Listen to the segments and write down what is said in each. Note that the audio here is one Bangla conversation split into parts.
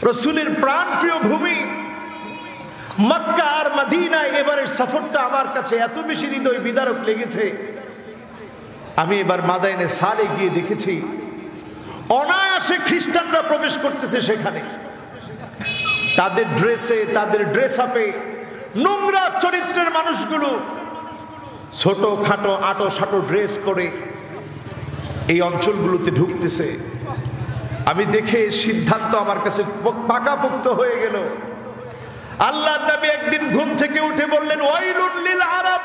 রাসূলের প্রাণপ্রিয় ভূমি মক্কা আর মদিনা। এবারের সফরটা আমার কাছে এত বেশি হৃদয় বিদারক লেগেছে। আমি এবার মাদাইনে সালে গিয়ে দেখেছি অনায়াসে খ্রিস্টানরা প্রবেশ করতেছে সেখানে। তাদের ড্রেসে, তাদের ড্রেস আপে নোংরা চরিত্রের মানুষগুলো ছোট খাটো আটো সাটো ড্রেস পরে এই অঞ্চলগুলোতে ঢুকতেছে। আমি দেখে সিদ্ধান্ত আমার কাছে পাকাপোক্ত হয়ে গেল। আল্লাহর নবী একদিন ঘুম থেকে উঠে বললেন, ওয়াইলুন লিল আরব,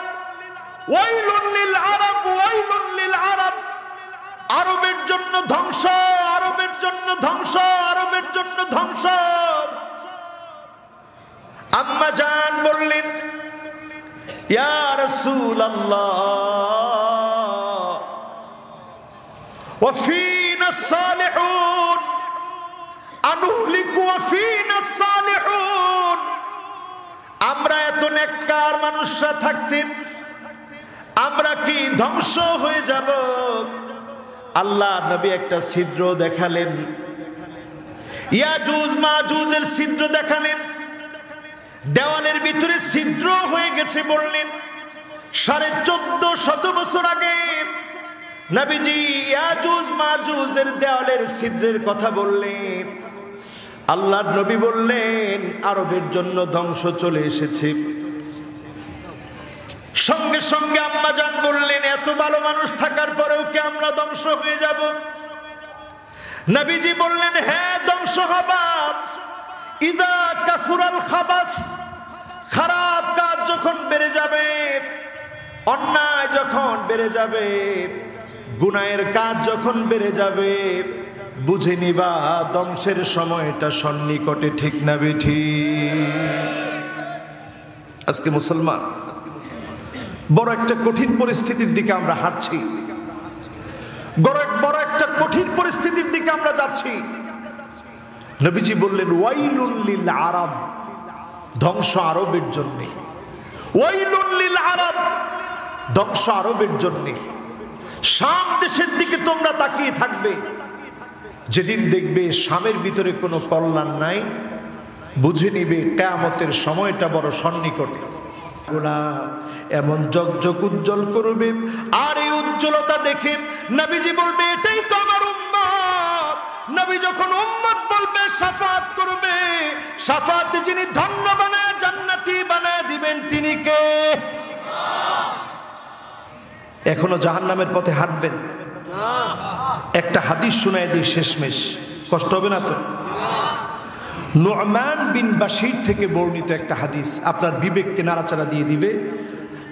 ওয়াইলুন লিল আরব, ওয়াইলুন লিল আরব। আরবের জন্য ধ্বংস, আরবের জন্য ধ্বংস, আরবের জন্য ধ্বংস। আম্মা জান বললেন, ইয়া রাসূলুল্লাহ, ওয়া ফীনা সালিহুন আনুহলিকু ওয়া ফীনা সালিহুন। আমরা এত নেককার মানুষরা থাকতে আমরা কি ধ্বংস হয়ে যাব? আল্লাহ নবী একটা ছিদ্র দেখালেন, ইয়াজুজ মাজুজের ছিদ্র দেখালেন। দেওয়ালের ভিতরে ছিদ্র হয়ে গেছে। বললেন 1450 বছর আগে নবীজি ইয়াজুজ মাজুজের দেওয়ালের ছিদ্রের কথা বললেন। আল্লাহর নবী বললেন আরবের জন্য ধ্বংস চলে এসেছে। সঙ্গে সঙ্গে আম্মা জান বললেন, এত ভালো মানুষ থাকার পরেও কি আমরা ধ্বংস হয়ে যাব? নবীজি বললেন, হ্যাঁ ধ্বংস হবা। ইদা কাসুরাল খাবাস, খারাপ কাজ যখন বেড়ে যাবে, অন্যায় যখন বেড়ে যাবে, গুনাহের কাজ যখন বেড়ে যাবে, বুঝে নিবা ধ্বংসের সময়টা সন্নিকটে। ঠিক না বেঠি? আজকে মুসলমান বড় একটা কঠিন পরিস্থিতির দিকে আমরা হাঁটছি, বড় একটা কঠিন পরিস্থিতির দিকে আমরা যাচ্ছি। নবীজি বললেন, ওয়াইলুন লিল আরব, ধ্বংস আরবের জন্য। ওয়াইলুন লিল আরব, ধ্বংস আরবের জন্য। শাম দেশের দিকে তোমরা তাকিয়ে থাকবে, যেদিন দেখবে শামের ভিতরে কোনো কল্যাণ নাই, বুঝে নিবে কিয়ামতের সময়টা বড় সন্নিকটে। এমন জগজগ উজ্জ্বল করবে, আর এই উজ্জ্বলতা দেখে নবীজি বলবে, এটাই তো আমার উম্মত। নবী যখন উম্মত বলবে, শাফাত করবে। শাফাতে যিনি ধন্য বানায় জান্নাতি বানায় দিবেন তিনি কে? এখনো জাহান্নামের পথে হাঁটবেন? একটা হাদিস শোনায় দিই শেষমেশ, কষ্ট হবে না তো? নু'মান বিন বাশির থেকে বর্ণিত একটা হাদিস আপনার বিবেককে নাড়াচাড়া দিয়ে দিবে।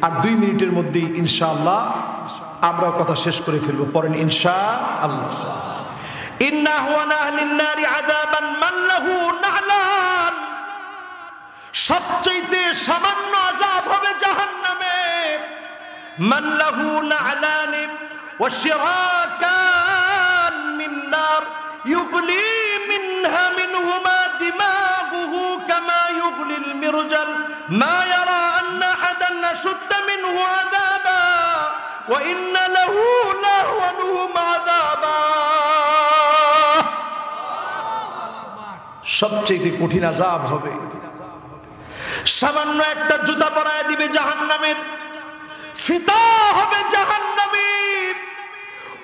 আর 2 মিনিটের মধ্যেই ইনশাআল্লাহ আমরাও কথা শেষ করে ফেলবো। পড়েন ইনশাআল্লাহ। ইন্নাহু আহলিন নারি আযাবান মান লাহু না'লান, সবচেয়ে সামান্য আযাব হবে জাহান্নামে। মান লাহু না'লান ওয়া শিরাকান মিন নার ইউগলি মিনহা মিনহুমা দিমাগুহু কামা ইউগলিল মিরজাল মা ইয়ারা আন্না আহাদান আশুদ্দা মিনহু আযাবা ওয়া ইন্না লাহু লাহওয়ানুহুম আযাবা। সবচেয়ে কঠিন আযাব হবে। সামান্য একটা জুতা পরায় দিবে জাহান্নামের, ফিতা হবে জাহান্নামী।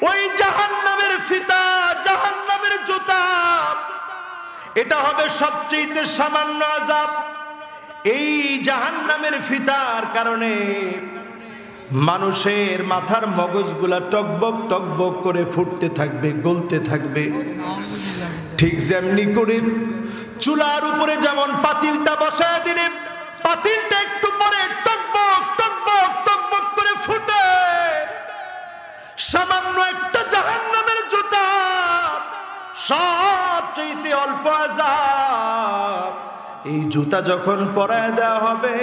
ওই জাহান্নামের ফিতা, জাহান্নামের জুতা, এটা হবে সবচেয়ে সামান্য আযাব। এই জাহান্নামের ফিতার কারণে মানুষের মাথার মগজগুলা টকবক টকবক করে ফুটতে থাকবে, গলতে থাকবে। ঠিক যেমনি করে চুলার উপরে যেমন পাতিলটা বসায় দিলে পাতিলটা একটু পরে টকবক টকবক টকবক করে ফুটে, সামান্য একটা জাহান্নামের জুতা, সবচেয়ে অল্প আযাব। এই জুতা যখন পরায় দেওয়া হবে,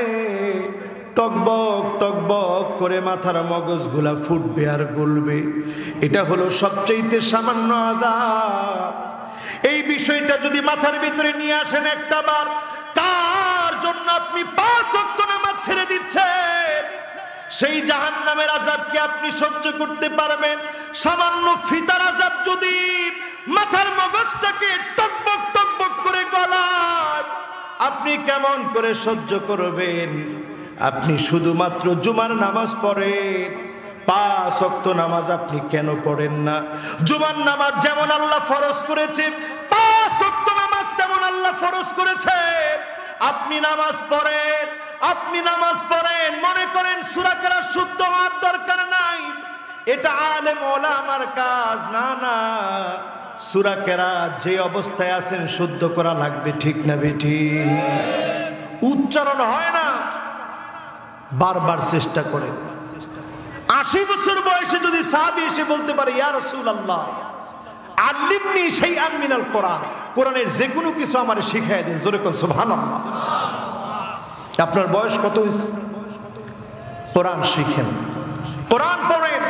টকবক টকবক করে মাথার মগজগুলা ফুটবে আর গলবে। এটা হলো সবচেয়ে সামান্য আযাব। এই বিষয়টা যদি মাথার ভিতরে নিয়ে আসেন একটা বার, কার জন্য আপনি 5 ওয়াক্ত নামাজ ছেড়ে দিচ্ছেন, সেই জাহান্নামের আযাব কি আপনি সহ্য করতে পারবেন? সামান্য ফিতার আযাব যদি মাথার মগজটাকে টকবক টকবক করে গলায় আপনি কেমন করে সহ্য করবেন? আপনি শুধুমাত্র জুমার নামাজ পড়েন, 5 ওয়াক্ত নামাজ আপনি কেন পড়েন না? জুমার নামাজ যেমন আল্লাহ ফরজ করেছে, 5 ওয়াক্ত নামাজ তেমন আল্লাহ ফরজ করেছে। আপনি নামাজ পড়েন, আপনি নামাজ পড়েন, মনে করেন সূরা কেরাত শুদ্ধ হওয়ার দরকার নাই, এটা আলেম ওলামার কাজ। না না, সূরা কেরাত যে অবস্থায় আছেন শুদ্ধ করা লাগবে, ঠিক না বেঠি? উচ্চারণ হয় না, বারবার চেষ্টা করেন। 80 বছর বয়সে যদি সাহাবী এসে বলতে পারে, ইয়া রাসূলুল্লাহ আল্লিমনি শাইআন মিনাল কোরআন, কোরআনের যে কোনো কিছু আমারে শিখাইয়া দেন, জোরে কোন সুবহানাল্লাহ। আপনার বয়স কত হয়েছে? কোরআন শিখেন, কোরআন পড়েন,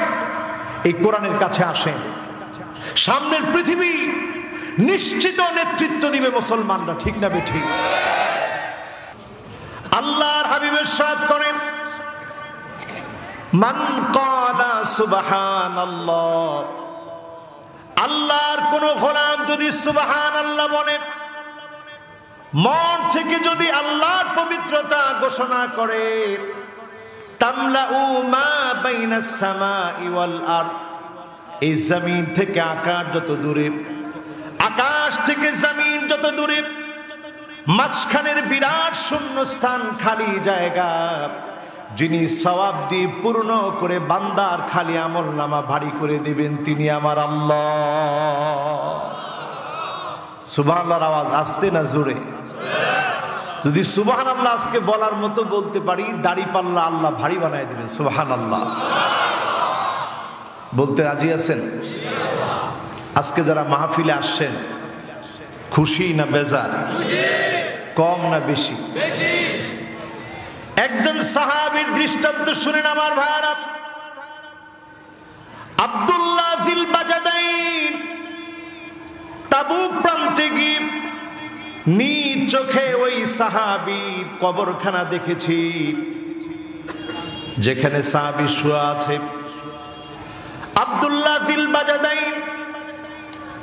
এই কোরআনের কাছে আসেন। সামনের পৃথিবী নিশ্চিত নেতৃত্ব দিবে মুসলমানরা, ঠিক না বেঠিক? আল্লাহর হাবিবের সাথ করেন, মান ক্বালা সুবহানাল্লাহ, আল্লাহর কোন গোলাম যদি সুবহানাল্লাহ বলে, মন থেকে যদি আল্লাহর পবিত্রতা ঘোষণা করে, তামলাউ মা বাইনাস সামাই ওয়াল আরদ, এই জমিন থেকে আকাশ যত দূরে, আকাশ থেকে জমিন যত দূরে, মাঝখানের বিরাট শূন্যস্থান খালি জায়গা, যিনি সওয়াব দিয়ে পূর্ণ করে বান্দার খালি আমলনামা ভারী করে দিবেন, তিনি আমার আল্লাহ। সুবহানাল্লাহর আওয়াজ আসতে না জোরে? যদি সুবহানাল্লাহ আজকে বলার মতো বলতে পারি, দাড়ি পাল্লা আল্লাহ ভারী বানায় দিবেন। সুবহানাল্লাহ বলতে রাজি আছেন? আজকে যারা মাহফিলে আসছেন, খুশি না বেজার? কম না বেশি? একজন সাহাবীর দৃষ্টান্ত শুনেন আমার ভাইরা। আব্দুল্লাহ যিল বাজাদাইন তাবুক প্রান্তে গিয়ে নিজ চোখে ওই সাহাবীর কবরখানা দেখেছি, যেখানে সাহাবী শুয়ে আছে। আব্দুল্লাহ যিল বাজাদাইন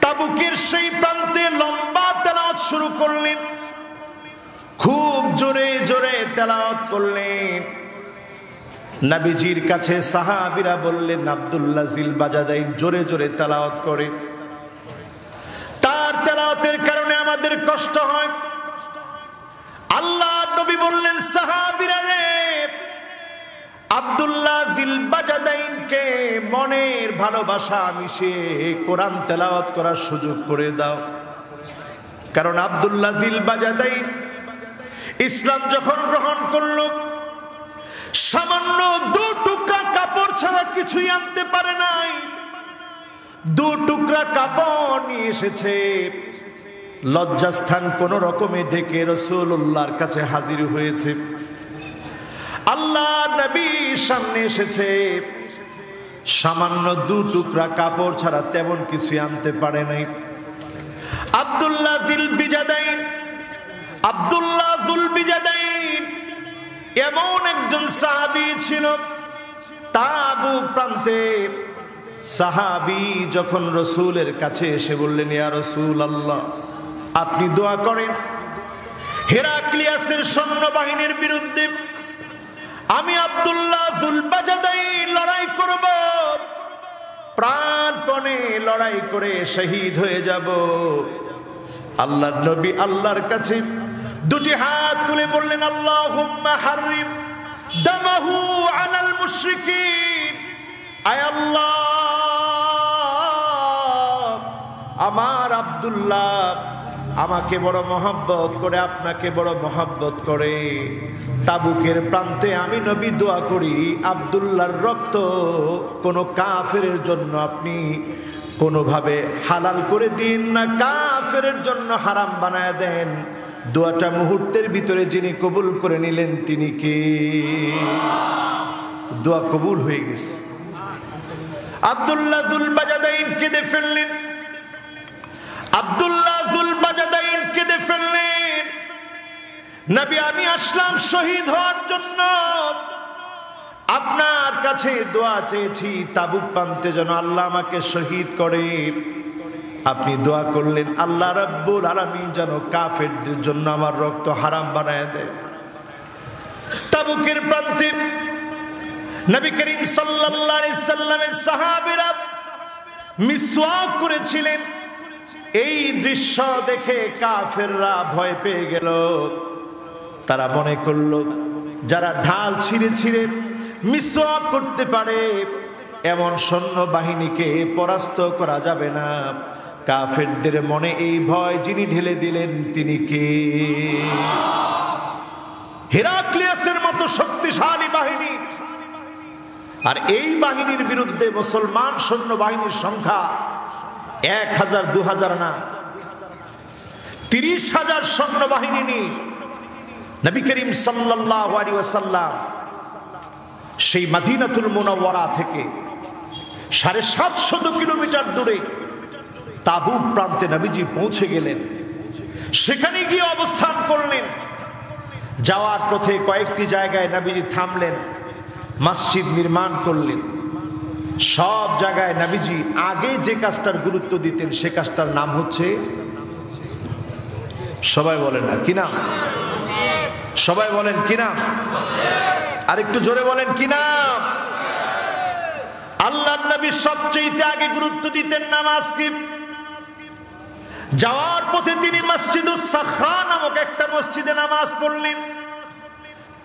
তাবুকের সেই প্রান্তে লম্বা তেলাওয়াত শুরু করলেন, খুব জোরে জোরে তেলাওয়াত করলেন। নবীজির কাছে সাহাবীরা বললেন, আব্দুল্লাহ যিল বাজাদাইন জোরে জোরে তেলাওয়াত করে, তার তেলাওয়াতের কারণে আমাদের কষ্ট হয়। আল্লাহ নবী বললেন, সাহাবীরা রে, আব্দুল্লাহ যিল বাজাদাইনকে মনের ভালোবাসা মিশিয়ে কোরআন তেলাওয়াত করার সুযোগ করে দাও। কারণ আব্দুল্লাহ যিল বাজাদাইন ইসলাম যখন গ্রহণ করল, সামান্য 2 টুকরা কাপড় ছাড়া কিছুই আনতে পারে নাই। 2 টুকরা কাপড় নিয়ে এসেছে, লজ্জাস্থান কোন রকমে ঢেকে রাসূলুল্লাহর কাছে হাজির হয়েছে। আল্লাহ নবীর সামনে এসেছে, সামান্য 2 টুকরা কাপড় ছাড়া তেমন কিছু আনতে পারে নাই। আব্দুল্লাহ যিল বাজাদাইন, আব্দুল্লাহ যুল বিজাদাইন এমন একজন সাহাবী ছিল। তাবুক প্রান্তে সাহাবী যখন রাসূলের কাছে এসে বললেন, ইয়া রাসূলুল্লাহ আপনি দোয়া করেন, হেরাক্লিয়াসের সৈন্যবাহিনীর বিরুদ্ধে আমি আব্দুল্লাহ যুল বাজাদাইন লড়াই করব, প্রাণপণে লড়াই করে শহীদ হয়ে যাব। আল্লাহর নবী আল্লাহর কাছে 2টি হাত তুলে বললেন, আল্লাহুম্মা হাররিম দামাহু আলাল মুশরিকিন, আয় আল্লাহ আমার আব্দুল্লাহ আমাকে বড় মহব্বত করে, আপনাকে বড় মহব্বত করে, তাবুকের প্রান্তে আমি নবী দোয়া করি, আব্দুল্লাহর রক্ত কোনো কাফেরের জন্য আপনি কোনোভাবে হালাল করে দিন না, কাফেরের জন্য হারাম বানায় দেন। দোয়াটা মুহূর্তের ভিতরে যিনি কবুল করে নিলেন তিনি কে? দোয়া কবুল হয়ে গেছে। আব্দুল্লাহ যুল বাজাদাইন কেঁদে ফেললেন, আব্দুল্লাহ যুল বাজাদাইন কেঁদে ফেললেন, নবী আমি আসলাম শহীদ হওয়ার জন্য, আপনার কাছে দোয়া চেয়েছি তাবুক প্রান্তে যেন আল্লাহ আমাকে শহীদ করে। আপনি দোয়া করলেন আল্লাহ রাব্বুল আলামিন যেন কাফেরদের জন্য আমার রক্ত হারাম বানায় দেয়। তাবুকের প্রান্তে নবী করিম সাল্লাল্লাহু আলাইহি সাল্লামের সাহাবীরা মিসওয়াক করেছিলেন। এই দৃশ্য দেখে কাফেররা ভয় পেয়ে গেল। তারা মনে করলো যারা ঢাল ছিঁড়ে ছিঁড়ে মিসওয়াক করতে পারে এমন সৈন্য বাহিনীকে পরাস্ত করা যাবে না। কাফেরদের মনে এই ভয় যিনি ঢেলে দিলেন তিনি কে? হেরাক্লিয়াসের মতো শক্তিশালী বাহিনী। আর এই বাহিনীর বিরুদ্ধে মুসলমান সৈন্য বাহিনীর সংখ্যা 1000 2000 না, 30,000 সৈন্য বাহিনী নিয়ে নবী করিম সাল্লাল্লাহু আলাইহি ওয়াসাল্লাম সেই মদিনাতুল মুনাওয়ারা থেকে 750 কিলোমিটার দূরে তাবুক প্রান্তে নবীজি পৌঁছে গেলেন। সেখানে গিয়ে অবস্থান করলেন। যাওয়ার পথে কয়েকটি জায়গায় নবীজি থামলেন, মসজিদ নির্মাণ করলেন। সব জায়গায় নবীজি আগে যে কাজটার গুরুত্ব দিতেন সে কাজটার নাম হচ্ছে, সবাই বলেন না কি নাম? সবাই বলেন কি নাম? আরেকটু জোরে বলেন কি নাম? আল্লাহর নবী সবচেয়ে আগে গুরুত্ব দিতেন নামাজকে। যাওয়ার পথে তিনি মসজিদুস সাখা নামক একটা মসজিদে নামাজ পড়লেন।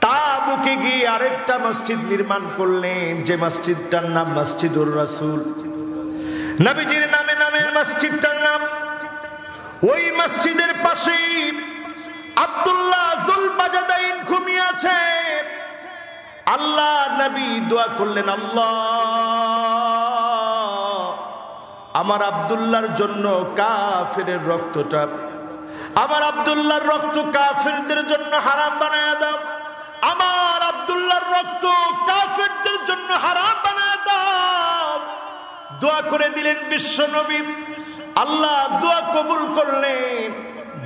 তাবুকে গিয়ে আরেকটা মসজিদ নির্মাণ করলেন, যে মসজিদটার নাম মসজিদুর রাসূল। নবীজির নামে নামের মসজিদটার নাম। ওই মসজিদের পাশেই আব্দুল্লাহ যুল বাজাদাইন ঘুমিয়ে আছে। আল্লাহ নবী দোয়া করলেন, আল্লাহ আমার আব্দুল্লাহর জন্য কাফেরের রক্তটা, আমার আব্দুল্লাহর রক্ত কাফেরদের জন্য হারাম বানায়া দাও। আমার আব্দুল্লাহর রক্ত কাফেরদের জন্য হারাম বানায়া দাও। দোয়া করে দিলেন বিশ্ব নবী। আল্লাহ দোয়া কবুল করলেন।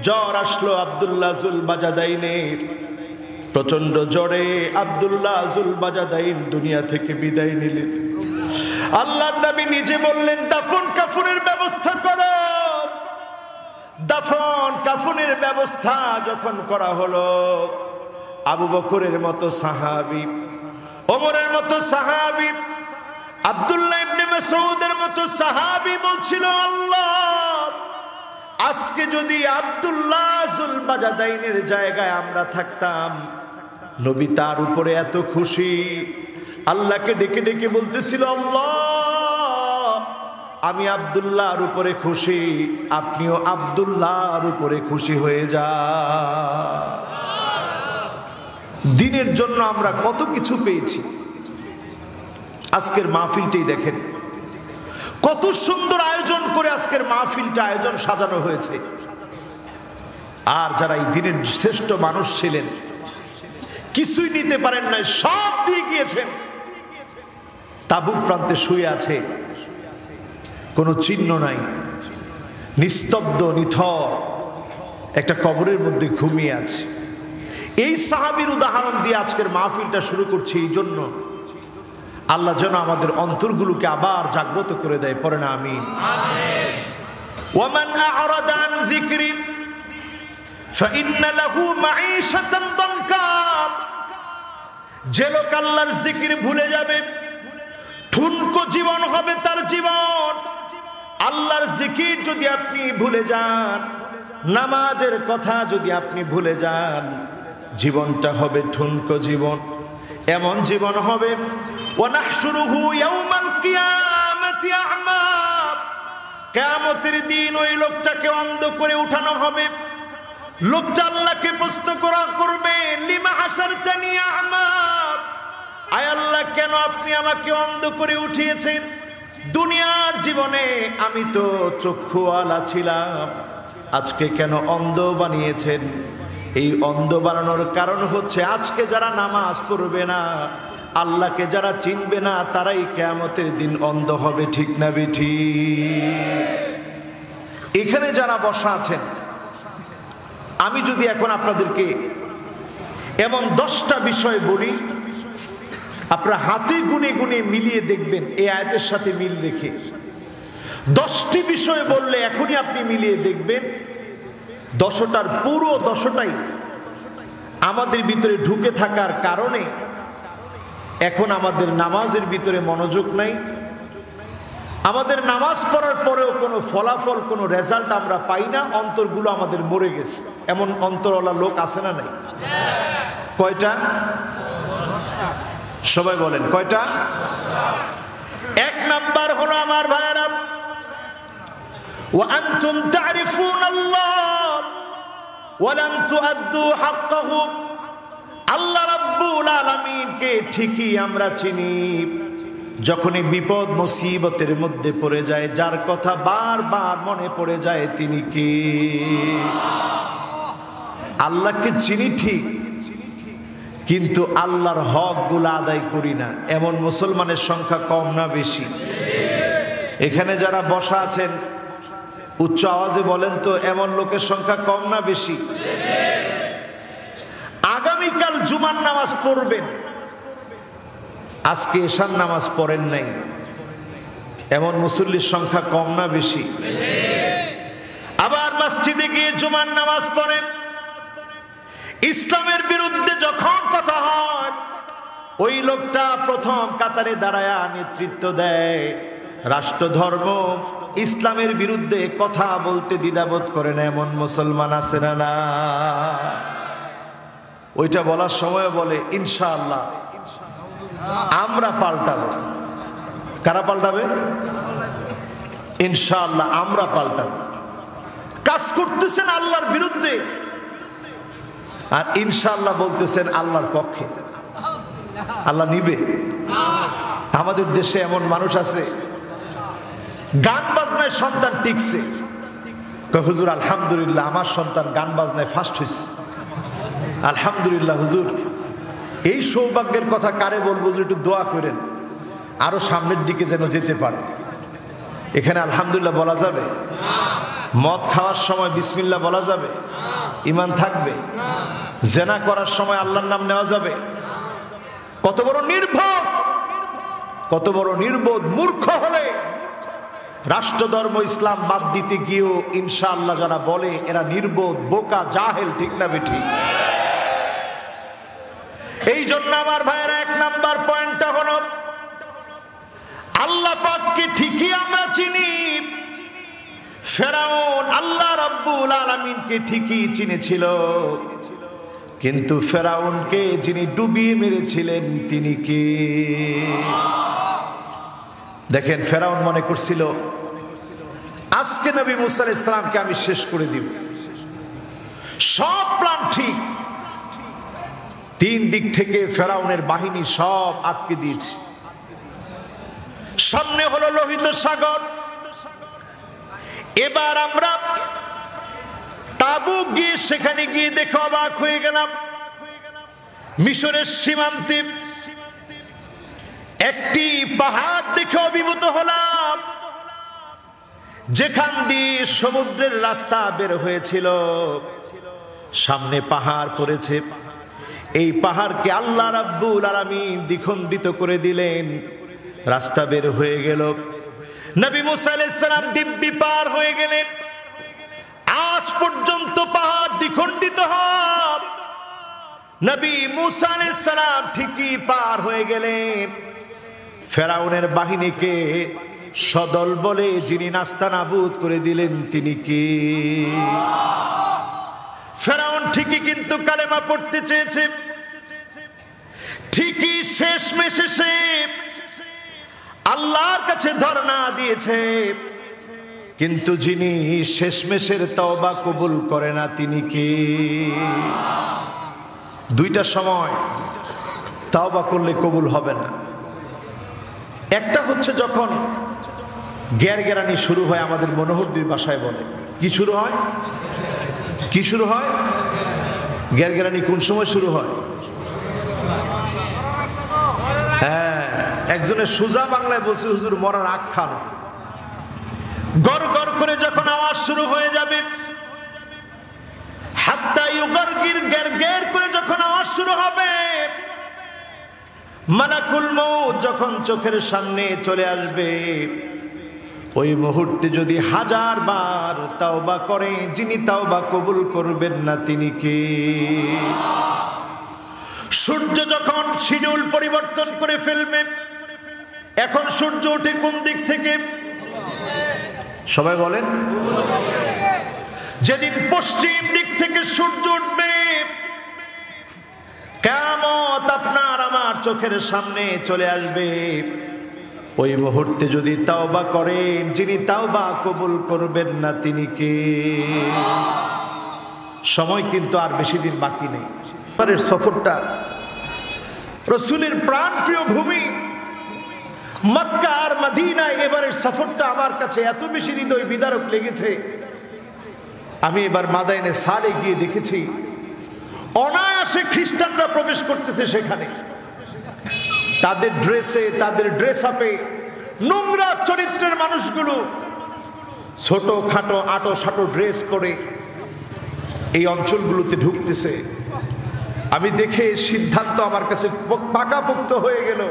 জ্বর আসলো আব্দুল্লাহ যুল বাজাদাইনের। প্রচন্ড জ্বরে আব্দুল্লাহ যুল বাজাদাইন দুনিয়া থেকে বিদায় নিলেন। আল্লাহ নবী নিজে বললেন, দাফন কাফনের ব্যবস্থা করো। দাফন কাফনের ব্যবস্থা যখন করা হলো, আবু বকরের মতো সাহাবী, ওমরের মতো সাহাবী, আব্দুল্লাহ ইবনে মাসউদের মতো সাহাবী বলছিল, আল্লাহ আজকে যদি আব্দুল্লাহ যুল বাজাদাইনের জায়গায় আমরা থাকতাম, নবী তার উপরে এত খুশি। আল্লাহকে ডেকে ডেকে বলতেছিল, আল্লাহ আমি আব্দুল্লাহর উপরে খুশি, আপনিও আব্দুল্লাহর উপরে খুশি হয়ে যান। দিনের জন্য আমরা কত কিছু পেয়েছি। আজকের মাহফিলটাই দেখেন, কত সুন্দর আয়োজন করে আজকের মাহফিলটা আয়োজন সাজানো হয়েছে। আর যারা এই দিনের শ্রেষ্ঠ মানুষ ছিলেন, কিছুই নিতে পারেন নাই, সব দিয়ে গিয়েছেন। তাবুক প্রান্তে শুয়ে আছে, কোনো চিহ্ন নাই, নিস্তব্ধ নিথর একটা কবরের মধ্যে ঘুমিয়ে আছে। এই সাহাবীর উদাহরণ দিয়ে আজকের মাহফিলটা শুরু করছি। এই জন্য আল্লাহ যেন আমাদের অন্তরগুলোকে আবার জাগ্রত করে দেয়। পড়ে না আমিন। ওয়ামান আ'রাদা আন যিকরি ফাইন্না লাহু মাঈশাতান দানকা। যে লোক আল্লাহর জিকির ভুলে যাবে, ঠুনকো জীবন হবে তার জীবন। আল্লাহর জিকির যদি আপনি ভুলে যান, নামাজের কথা যদি আপনি ভুলে যান, জীবনটা হবে ঠুনকো জীবন। এমন জীবন হবে, ওয়ানাহশুরুহু ইয়াওমাল কিয়ামাতি আ'মা। কিয়ামতের দিন ওই লোকটাকে অন্ধ করে উঠানো হবে। লোকটা আল্লাহকে প্রশ্ন করবে, লিমা হাশারতানি আ'মা। আয় আল্লাহ, কেন আপনি আমাকে অন্ধ করে উঠিয়েছেন? দুনিয়ার জীবনে আমি তো চক্ষুওয়ালা ছিলাম, আজকে কেন অন্ধ বানিয়েছেন? এই অন্ধ বানানোর কারণ হচ্ছে আজকে যারা নামাজ পড়বে না, আল্লাহকে যারা চিনবে না, তারাই কিয়ামতের দিন অন্ধ হবে। ঠিক না বেঠি? এখানে যারা বসা আছেন, আমি যদি এখন আপনাদেরকে এমন 10টা বিষয় বলি, আপনারা হাতে গুনে গুনে মিলিয়ে দেখবেন এই আয়াতের সাথে মিল রেখে। 10টি বিষয় বললে এখনই আপনি মিলিয়ে দেখবেন 10টার পুরো 10টাই আমাদের ভিতরে ঢুকে থাকার কারণে এখন আমাদের নামাজের ভিতরে মনোযোগ নাই। আমাদের নামাজ পড়ার পরেও কোনো ফলাফল, কোনো রেজাল্ট আমরা পাই না। অন্তরগুলো আমাদের মরে গেছে। এমন অন্তরওয়ালা লোক আছে না নাই? কয়টা? সবাই বলেন কয়টা? 1 নাম্বার হলো আমার ভাইরা, ওয়া আনতুম তা'রিফুনাল্লাহ ওয়া লাম তুআদ্দু হাক্কাহু। আল্লাহ রাব্বুল আলামিনকে ঠিকই আমরা চিনি, যখনই বিপদ মুসিবতের মধ্যে পড়ে যায় যার কথা বারবার মনে পড়ে যায় তিনি কে? আল্লাহকে চিনি ঠিক, কিন্তু আল্লাহর হক গুলো আদায় করি না। এমন মুসলমানের সংখ্যা কম না বেশি? এখানে যারা বসা আছেন উচ্চ আওয়াজে বলেন তো, এমন লোকের সংখ্যা কম না বেশি? আগামীকাল জুমার নামাজ পড়বেন, আজকে এশার নামাজ পড়েন নাই, এমন মুসল্লির সংখ্যা কম না বেশি? আবার মসজিদে গিয়ে জুমার নামাজ পড়েন, ইসলামের বিরুদ্ধে যখন কথা হয় ওই লোকটা প্রথম কাতারে দাঁড়ায়া নেতৃত্ব দেয়। রাষ্ট্র ধর্ম ইসলামের বিরুদ্ধে কথা বলতে দ্বিধাবোধ করে না এমন মুসলমান আছে না? ওইটা বলার সময় বলে ইনশাআল্লাহ আমরা পাল্টাবো। কারা পাল্টাবে? ইনশাআল্লাহ আমরা পাল্টাবো। কাজ করতেছেন আল্লাহর বিরুদ্ধে আর ইনশাআল্লাহ বলতেছেন আল্লাহর পক্ষে। আল্লাহ নিবে? আমাদের দেশে এমন মানুষ আছে গান বাজনায় সন্তান টিকছে, হুজুর আলহামদুলিল্লাহ আমার সন্তান গান বাজনায় ফার্স্ট হয়েছে, আলহামদুলিল্লাহ হুজুর। এই সৌভাগ্যের কথা কারে বলবো? হুজুর একটু দোয়া করেন আরো সামনের দিকে যেন যেতে পারে। এখানে আলহামদুলিল্লাহ বলা যাবে? মদ খাওয়ার সময় বিসমিল্লাহ বলা যাবে? ঈমান থাকবে? জেনা করার সময় আল্লাহর নাম নেওয়া যাবে? কত বড় নির্ভর, কত বড় নির্বোধ মূর্খ হলে রাষ্ট্র ধর্ম ইসলাম বাদ দিতে গিয়েও ইনশাআল্লাহ যারা বলে এরা নির্বোধ, বোকা, জাহেল। ঠিক না বেঠিক? এই জন্য আমার ভাইয়েরা 1 নাম্বার পয়েন্টটা হলো আল্লাহ পাককে ঠিকই আমরা চিনি। ফেরাউন আল্লাহ রাব্বুল আলামিনকে ঠিকই চিনেছিল, কিন্তু ফেরাউনকে যিনি ডুবিয়ে মেরেছিলেন তিনি কে? দেখেন, ফেরাউন মনে করছিল আজকে নবী মুসা আলাইহিস সালামকে আমি শেষ করে দিব। সব প্ল্যান ঠিক, 3 দিক থেকে ফেরাউনের বাহিনী সব আটকে দিয়েছে। সামনে হলো লোহিত সাগর। এবার আমরা তাবুক গিয়ে সেখানে গিয়ে দেখে অবাক হয়ে গেলাম, মিশরের সীমান্তে একটি পাহাড় দেখে অভিভূত হলাম, যেখান দিয়ে সমুদ্রের রাস্তা বের হয়েছিল। সামনে পাহাড় পড়েছে, এই পাহাড়কে আল্লাহ রাব্বুল আলামিন দ্বিখণ্ডিত করে দিলেন, রাস্তা বের হয়ে গেল। নবী মুসা আলাইহিস সালাম দিব্যি পার হয়ে গেলেন। আজ পর্যন্ত পাহাড় দ্বিখণ্ডিত হয়, নবী মুসা আলাইহিস সালাম ঠিকই পার হয়ে গেলেন। ফেরাউনের বাহিনীকে সদল বলে যিনি নাস্তানাবুদ করে দিলেন তিনি কি? ফেরাউন ঠিকই কিন্তু কালেমা পড়তে চেয়েছে, ঠিকই শেষমেশ এসে আল্লাহর কাছে ধর্ণা দিয়েছে, কিন্তু যিনি শেষমেশের তওবা কবুল করে না তিনি কি? 2টা সময় তওবা করলে কবুল হবে না। একটা হচ্ছে যখন গ্যারগ্যারানি শুরু হয়, আমাদের মনোহরদির ভাষায় বলে কি শুরু হয়? কি শুরু হয়? গ্যারগ্যারানি কোন সময় শুরু হয়? হ্যাঁ, একজনের সোজা বাংলায় বলছে হুজুর মরার আগ খান। গড় গড় করে যখন আওয়াজ শুরু হয়ে যাবে, হাত্তা ইউগারগির গ্যার গ্যার করে যখন আওয়াজ শুরু হবে, মালাকুল মউত যখন চোখের সামনে চলে আসবে, ওই মুহূর্তে যদি 1000 বার তাওবা করে, যিনি তাওবা কবুল করবেন না তিনি কে? সূর্য যখন শিডিউল পরিবর্তন করে ফেলবে, এখন সূর্য ওঠে কোন দিক থেকে? সবাই বলেন। যেদিন পশ্চিম দিক থেকে সূর্য উঠবে, কিয়ামত আপনার আমার চোখের সামনে চলে আসবে। ওই মুহূর্তে যদি তাওবা করেন, যিনি তাওবা কবুল করবেন না তিনি কে? সময় কিন্তু আর বেশি দিন বাকি নেই। এবারের সফরটা রাসূলের প্রাণপ্রিয় ভূমি মক্কা আর মদিনা, এবারের সফরটা আমার কাছে এত বেশি হৃদয় বিদারক লেগেছে। আমি এবার মাদাইনে সালে গিয়ে দেখেছি অনায়াসে খ্রিস্টানরা প্রবেশ করতেছে সেখানে। তাদের ড্রেসে, তাদের ড্রেস আপে নোংরা চরিত্রের মানুষগুলো ছোট খাটো আটো সাটো ড্রেস পরে এই অঞ্চলগুলোতে ঢুকতেছে। আমি দেখে সিদ্ধান্ত আমার কাছে পাকাপোক্ত হয়ে গেল।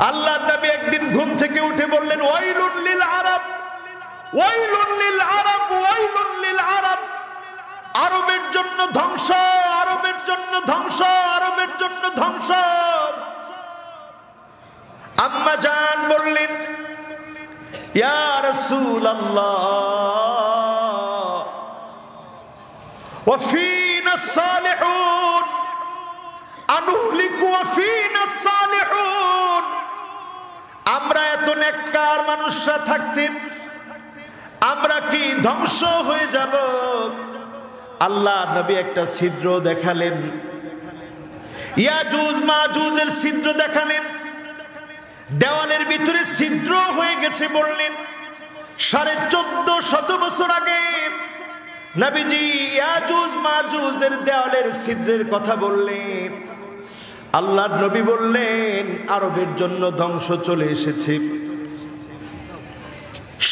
আল্লাহর নবী একদিন ঘুম থেকে উঠে বললেন, ওয়াইলুন লিল আরব, ওয়াইলুন লিল আরব, ওয়াইলুন লিল আরব। আরবের জন্য ধ্বংস, আরবের জন্য ধ্বংস, আরবের জন্য ধ্বংস। আম্মা জান বললেন, ইয়া রাসূলুল্লাহ, ওয়া ফীনা সালিহুন আনুহলিকু ওয়া ফীনা সালিহুন। আমরা এত নেককার মানুষরা থাকতে আমরা কি ধ্বংস হয়ে যাব? আল্লাহ নবী একটা ছিদ্র দেখালেন, ইয়াজুজ মাজুজের ছিদ্র দেখালেন। দেওয়ালের ভিতরে ছিদ্র হয়ে গেছে। বললেন 1450 বছর আগে নবীজি ইয়াজুজ মাজুজের দেওয়ালের ছিদ্রের কথা বললেন। আল্লাহর নবী বললেন আরবের জন্য ধ্বংস চলে এসেছে।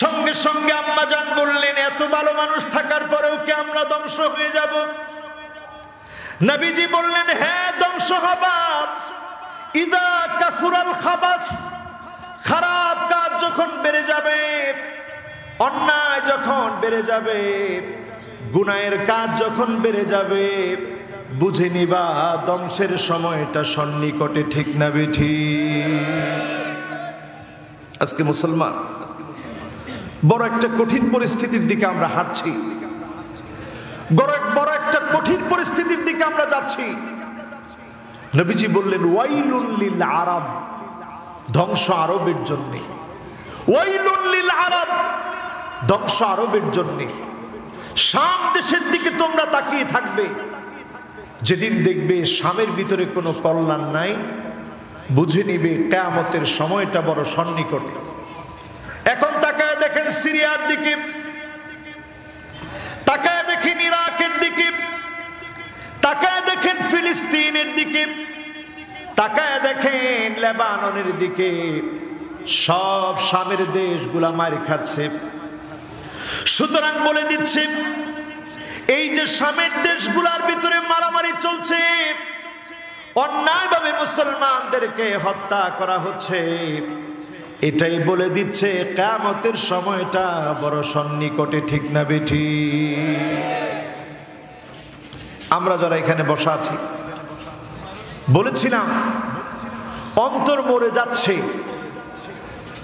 সঙ্গে সঙ্গে আম্মা জান বললেন, এত ভালো মানুষ থাকার পরেও কি আমরা ধ্বংস হয়ে যাব? নবীজি বললেন, হ্যাঁ ধ্বংস হবা। ইদা কাসুরাল খাবাস, খারাপ কাজ যখন বেড়ে যাবে, অন্যায় যখন বেড়ে যাবে, গুনাহের কাজ যখন বেড়ে যাবে, বুঝে নিবা ধ্বংসের সময়টা সন্নিকটে। ঠিক না বেঠি? আজকে মুসলমান বড় একটা কঠিন পরিস্থিতির দিকে আমরা হাঁটছি, বড় একটা কঠিন পরিস্থিতির দিকে আমরা যাচ্ছি। নবীজি বললেন, ওয়াইলুন লিল আরব, ধ্বংস আরবের জন্য। ওয়াইলুন লিল আরব, ধ্বংস আরবের জন্য। শাম দেশের দিকে তোমরা তাকিয়ে থাকবে, যেদিন দেখবে শামের ভিতরে কোনো কল্যাণ নাই, বুঝে নিবে কিয়ামতের সময়টা বড় সন্নিকটে। এখন তাকায় দেখেন সিরিয়ার দিকে, তাকায় দেখেন ইরাকের দিকে, তাকায় দেখেন ফিলিস্তিনের দিকে, তাকায় দেখেন লেবাননের দিকে। সব শামের দেশগুলা মার খাচ্ছে। সুতরাং বলে দিচ্ছে, এই যে শামের দেশগুলার ভিতরে মারামারি চলছে, অন্যায়ভাবে মুসলমানদেরকে হত্যা করা হচ্ছে, এটাই বলে দিচ্ছে কিয়ামতের সময়টা বড় সন্নিকটে। ঠিক না বেঠি? আমরা যারা এখানে বসা আছি, বলেছিলাম অন্তর মরে যাচ্ছে,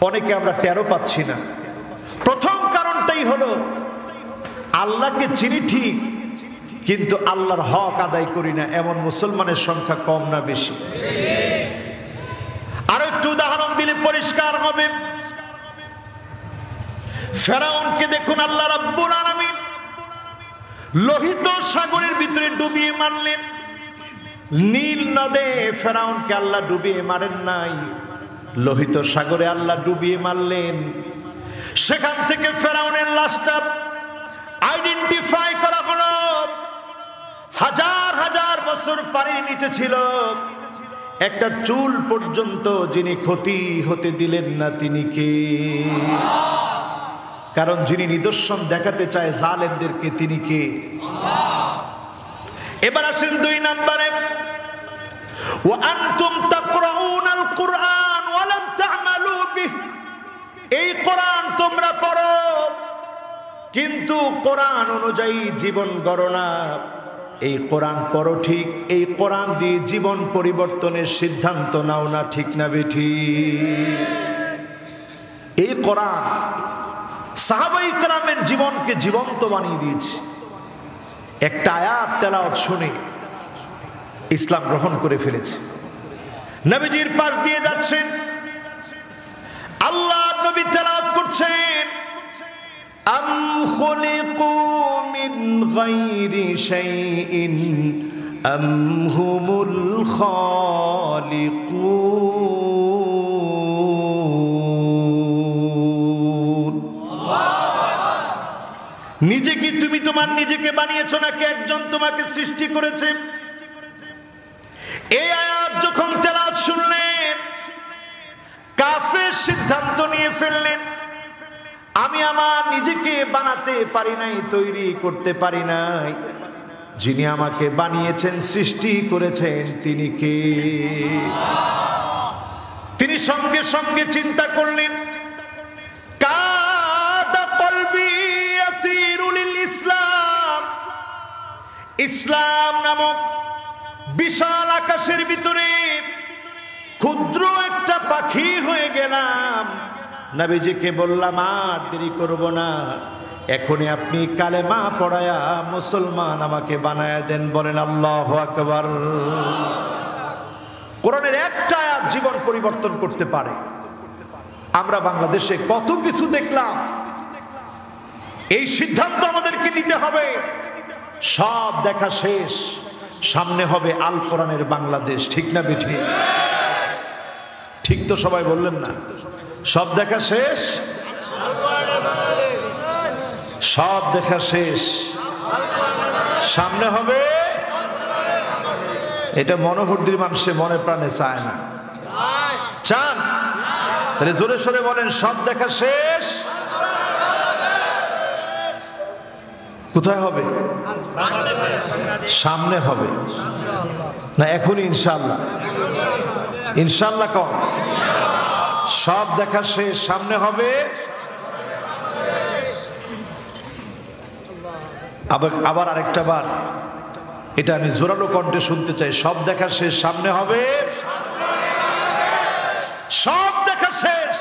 অনেকে আমরা টেরও পাচ্ছি না। প্রথম কারণটাই হলো আল্লাহকে চিনি ঠিক, কিন্তু আল্লাহর হক আদায় করি না, এমন মুসলমানের সংখ্যা কম না বেশি? আরো একটু উদাহরণ দিলে পরিষ্কার হবে। ফেরাউনকে দেখুন, আল্লাহ রাব্বুল আলামিন লোহিত সাগরের ভিতরে ডুবিয়ে মারলেন। নীল নদে ফেরাউনকে আল্লাহ ডুবিয়ে মারেন নাই, লোহিত সাগরে আল্লাহ ডুবিয়ে মারলেন। সেখান থেকে ফেরাউনের লাশটা আইডেন্টিফাই করা হলো। হাজার হাজার বছর পানির নিচে ছিল, একটা চুল পর্যন্ত যিনি ক্ষতি হতে দিলেন না তিনি কে? কারণ যিনি নিদর্শন দেখাতে চায় জালেমদেরকে, তিনি কে? এবার আসেন 2 নম্বরে, ওয়া আনতুম তাকরাউনাল কুরআন ওয়া লাম তা'মালু বিহি। এই কোরআন তোমরা পড়ো, কিন্তু কোরআন অনুযায়ী জীবন গড়ো না। এই কোরআন পড়ো ঠিক, এই কোরআন দিয়ে জীবন পরিবর্তনের সিদ্ধান্ত নাও না, ঠিক না বেঠিক? এই কোরআন সাহাবায়ে কেরামের জীবনকে জীবন্ত বানিয়ে দিয়েছে। একটা আয়াত তেলাওয়াত শুনে ইসলাম গ্রহণ করে ফেলেছে। নবীজির পাশ দিয়ে যাচ্ছেন, আল্লাহ নবী তেলাওয়াত করছেন, আম খুলিকু মিন গায়রি শাইইন আম হুমুল খালিকুন। নিজে কি তুমি তোমার নিজেকে বানিয়েছো, নাকি একজন তোমাকে সৃষ্টি করেছে? এই আয়াত যখন তেলাওয়াত শুনলেন, কাফের সিদ্ধান্ত নিয়ে ফেললেন, আমি আমার নিজেকে বানাতে পারি নাই, তৈরি করতে পারি নাই, যিনি আমাকে বানিয়েছেন, সৃষ্টি করেছেন, তিনি কে? তিনি সঙ্গে সঙ্গে চিন্তা করলেন, কাদা কলবি ইয়াতিরু লিল ইসলাম। ইসলাম নামক বিশাল আকাশের ভিতরে ক্ষুদ্র একটা পাখি হয়ে গেলাম। নবীজিকে বললাম, আর দেরি করব না, এখনই আপনি কালেমা পড়ায়া মুসলমান আমাকে বানায়া দেন। বলেন আল্লাহু আকবার। কোরআনের একটা আয়াত জীবন পরিবর্তন করতে পারে। আমরা বাংলাদেশে কত কিছু দেখলাম, এই সিদ্ধান্ত আমাদেরকে নিতে হবে। সব দেখা শেষ, সামনে হবে আল কোরআনের বাংলাদেশ, ঠিক না বেঠিক? ঠিক তো সবাই বললেন না? সব দেখা শেষ, সব দেখা শেষ, সামনে হবে। এটা মনোহরদির মানুষে মনে প্রাণে চায় না, চান? তাহলে জোরে সোরে বলেন, সব দেখা শেষ, কোথায় হবে? সামনে হবে না এখনই? ইনশাআল্লাহ, ইনশাআল্লাহ কম। সব দেখা শেষ, সামনে হবে। আবার আরেকটা বার, এটা আমি জোরালো কণ্ঠে শুনতে চাই। সব দেখা শেষ, সামনে হবে। সব দেখা শেষ,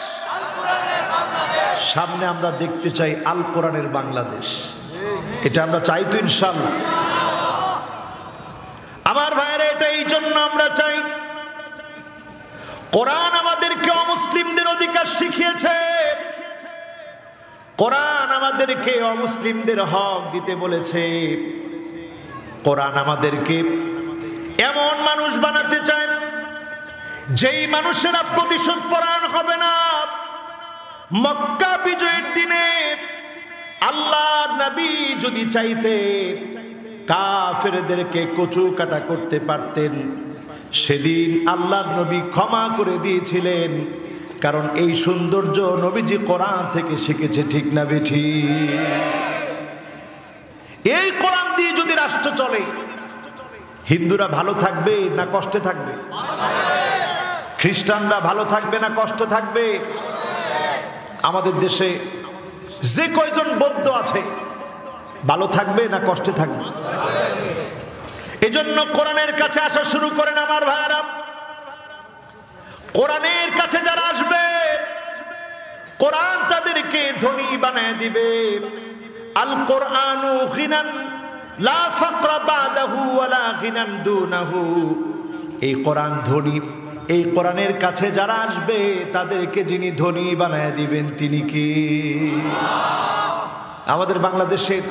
সামনে আমরা দেখতে চাই আল কোরআনের বাংলাদেশ। এটা আমরা চাই তো ইনশাআল্লাহ? আমার ভাইরা, এটা এই জন্য আমরা চাই, কোরআন আমাদেরকে অমুসলিমদের অধিকার শিখিয়েছে। কোরআন আমাদেরকে অমুসলিমদের হক দিতে বলেছে। কোরআন আমাদেরকে এমন মানুষ বানাতে চায়, যেই মানুষেরা প্রতিশোধ পরায়ণ হবে না। মক্কা বিজয়ের দিনে আল্লাহর নবী যদি চাইতেন, কাফেরদেরকে কচু কাটা করতে পারতেন। সেদিন আল্লাহর নবী ক্ষমা করে দিয়েছিলেন, কারণ এই সৌন্দর্য নবীজি কোরআন থেকে শিখেছে, ঠিক না বেঠিক? এই কোরআন দিয়ে যদি রাষ্ট্র চলে, হিন্দুরা ভালো থাকবে না কষ্টে থাকবে? খ্রিস্টানরা ভালো থাকবে না কষ্টে থাকবে? আমাদের দেশে যে কয়জন বৌদ্ধ আছে, ভালো থাকবে না কষ্টে থাকবে? এজন্য কোরআনের কাছে আসা শুরু করেন আমার ভাইরা। কোরআনের কাছে যারা আসবে, কোরআন তাদেরকে ধনী বানায় দিবে। আল কোরআনু গিনান লা ফাকরা বাদাহু ওয়ালা গিনান দুনাহু। এই কোরআন ধনী। এই কোরআনের কাছে যারা আসবে, তাদেরকে যিনি ধনী বানায় দিবেন, তিনি কি? আমাদের বাংলাদেশের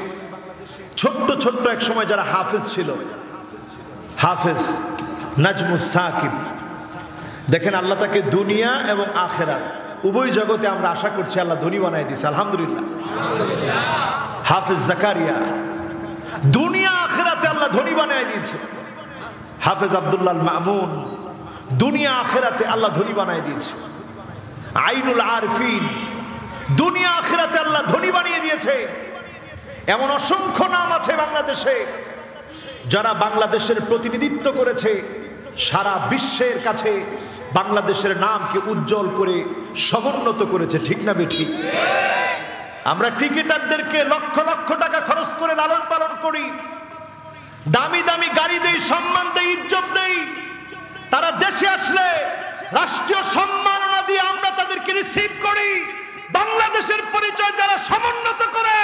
ছোট্ট ছোট্ট এক সময় যারা হাফেজ ছিল, হাফেজ নাজমুস সাকিব, দেখেন আল্লাহ তাকে দুনিয়া এবং আখেরাত উভয় জগতে আমরা আশা করছি আল্লাহ ধনী বানায় দিয়েছে, আলহামদুলিল্লাহ। হাফেজ জাকারিয়া, দুনিয়া আখেরাতে আল্লাহ ধনী বানায় দিয়েছে। হাফেজ আব্দুল্লাহ মামুন, দুনিয়া আখেরাতে আল্লাহ ধনী বানায় দিয়েছে। আইনুল আরফিন, দুনিয়া আখেরাতে আল্লাহ ধনী বানিয়ে দিয়েছে। এমন অসংখ্য নাম আছে বাংলাদেশে, যারা বাংলাদেশের প্রতিনিধিত্ব করেছে, সারা বিশ্বের কাছে বাংলাদেশের নামকে উজ্জ্বল করে সমুন্নত করেছে, ঠিক না বেঠিক? আমরা ক্রিকেটারদেরকে লক্ষ লক্ষ টাকা খরচ করে লালন পালন করি, দামি দামি গাড়ি দেই, সম্মান দেই, ইজ্জত দেই। তারা দেশে আসলে রাষ্ট্রীয় সম্মাননা দিয়ে আমরা তাদেরকে রিসিভ করি। বাংলাদেশের পরিচয় যারা সমুন্নত করে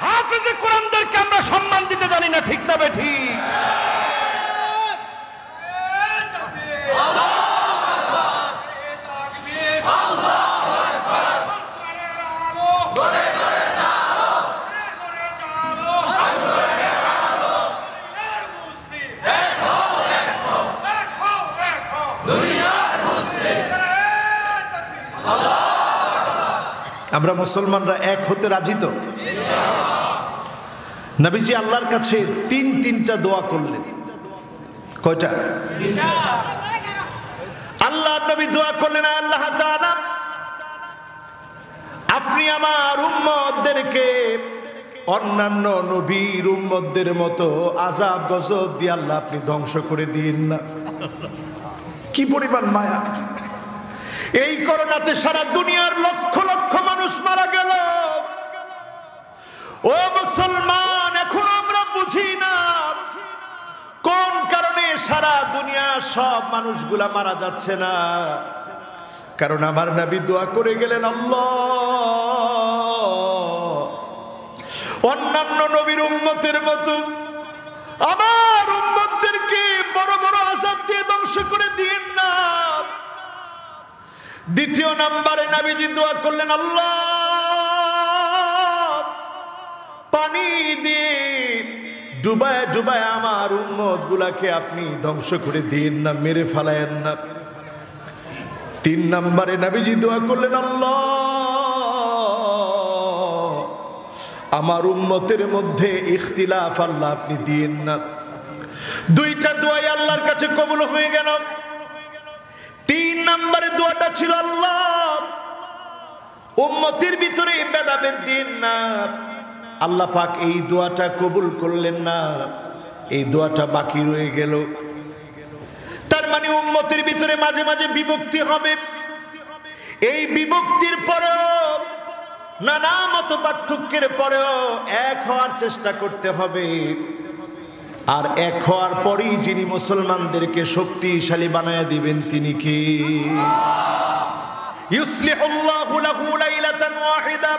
হাফেজে কোরআনদেরকে আমরা সম্মান দিতে জানি না, ঠিক না বেঠিক? আমরা মুসলমানরা এক হতে রাজি তো? নবীজি আল্লাহর কাছে তিনটা দোয়া করলেন। কয়টা? আল্লাহর নবী দোয়া করলেন, আল্লাহ তাআলা আপনি আমার উম্মতদেরকে অন্যান্য নবীর উম্মতদের মতো আযাব গজব দিয়ে আল্লাহ আপনি ধ্বংস করে দিন না। কি পরিমাণ মায়া! এই করোনাতে সারা দুনিয়ার লক্ষ লক্ষ মানুষ মারা গেল। ও মুসলমান, এখন আমরা বুঝি না কোন কারণে সারা দুনিয়া সব মানুষগুলা মারা যাচ্ছে না। কারণ আমার নবী দোয়া করে গেলেন, আল্লাহ অন্যান্য নবীর উম্মতের মতো আমার উম্মতদেরকে বড় বড় আযাব দিয়ে ধ্বংস করে দিন না। দ্বিতীয় নম্বরে নবীজি দোয়া করলেন, আল্লাহ পানি দিয়ে ডুবায় ডুবায় আমার উম্মত গুলাকে আপনি ধ্বংস করে দিন না, মেরে ফেলায়েন না। তিন নম্বরে নবীজি দোয়া করলেন, আল্লাহ আমার উম্মতের মধ্যে ইখতিলাফ আল্লাহ আপনি দিন না। দুইটা দোয়াই আল্লাহর কাছে কবুল হয়ে গেল। তিন নম্বরে দোয়াটা ছিল, আল্লাহ উম্মতের ভিতরে ভেদাভেদ দিন না। আল্লাহ পাক এই দোয়াটা কবুল করলেন না, এই দোয়াটা বাকি রয়ে গেল। তার মানে উম্মতের ভিতরে মাঝে মাঝে বিভক্তি হবে। এই বিভক্তির পরেও, নানা মত পার্থক্যের পরেও এক হওয়ার চেষ্টা করতে হবে। আর এক হওয়ার পরেই যিনি মুসলমানদেরকে শক্তিশালী বানায় দিবেন তিনি কি? ইউসলিহুল্লাহু লাহু লাইলাতান ওয়াহিদা,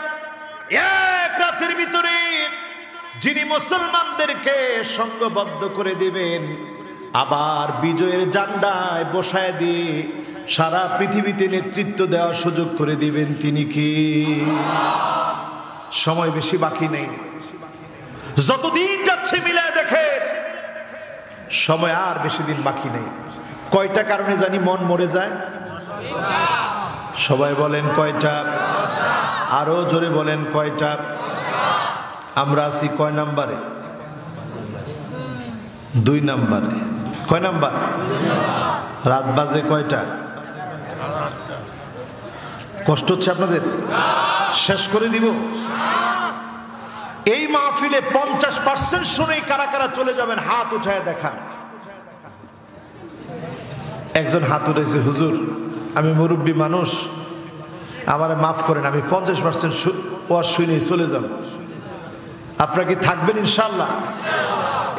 এক রাতের ভিতরে যিনি মুসলমানদেরকে সংঘবদ্ধ করে দিবেন, আবার বিজয়ের জান্ডায় বসায় দিয়ে সারা পৃথিবীতে নেতৃত্ব দেওয়ার সুযোগ করে দিবেন তিনি কি? সময় বেশি বাকি নেই, যতদিন যাচ্ছে মিলায় দেখে সময় আর বেশি দিন বাকি নেই। কয়টা কারণে জানি মন মরে যায়? সবাই বলেন কয়টা? আরো জোরে বলেন কয়টা? আমরা আছি কয় নাম্বারে? 2 নাম্বারে। কয় নাম্বার? রাত বাজে কয়টা? কষ্ট হচ্ছে আপনাদের? শেষ করে দিব। এই মাহফিলে 50% শুনেই কারা কারা চলে যাবেন হাত উঠায় দেখান। একজন হাত উঠেছে, হুজুর আমি মুরব্বী মানুষ, আমারে মাফ করেন, আমি 50% ওয়াজ শুনেই চলে যাব। আপনারা কি থাকবেন ইনশাআল্লাহ?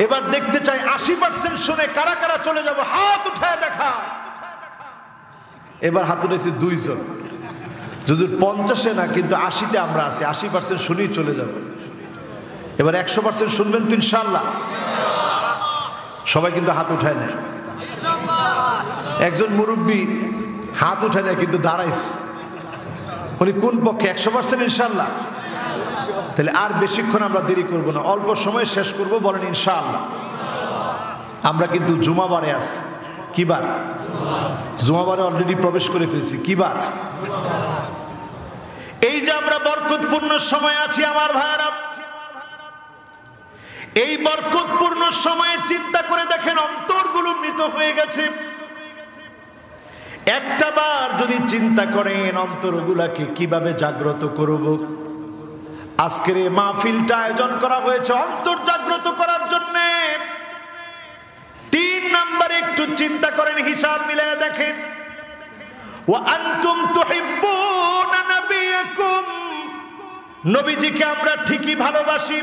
এবার দেখতে চাই 80% শুনে কারা কারা চলে যাব, হাত উঠায় দেখা। এবার হাত উঠেছে 2 জন। হুজুর 50-এ না, কিন্তু 80-তে আমরা আছি, 80% শুনেই চলে যাব। এবার 100% শুনবেন তো ইনশাআল্লাহ? সবাই কিন্তু হাত উঠায় নেয়। একজন মুরব্বী হাত উঠায় নেয় কিন্তু দাঁড়াইছে। উনি কোন পক্ষে? 100% ইনশাআল্লাহ? তাহলে আর বেশিক্ষণ আমরা দেরি করব না, অল্প সময় শেষ করব। বলেন ইনশাআল্লাহ। আমরা কিন্তু জুমাবারে আছি। কি বার? জুমাবারে অলরেডি প্রবেশ করে ফেলছি। কি বার? এই যে আমরা বরকতপূর্ণ সময় আছি আমার ভাইরা, এই বরকতপূর্ণ সময়ে চিন্তা করে দেখেন অন্তরগুলো মৃত হয়ে গেছে। একটা বার যদি চিন্তা করেন অন্তরগুলাকে কিভাবে জাগ্রত করব। আজকের এই মাহফিলটা আয়োজন করা হয়েছে অন্তর জাগ্রত করার জন্য। 3 নম্বরে একটু চিন্তা করেন, হিসাব মিলিয়ে দেখেন ওয়া আনতুম তুহিব্বুনা নাবিয়াকুম, নবীজিকে আমরা ঠিকই ভালোবাসি।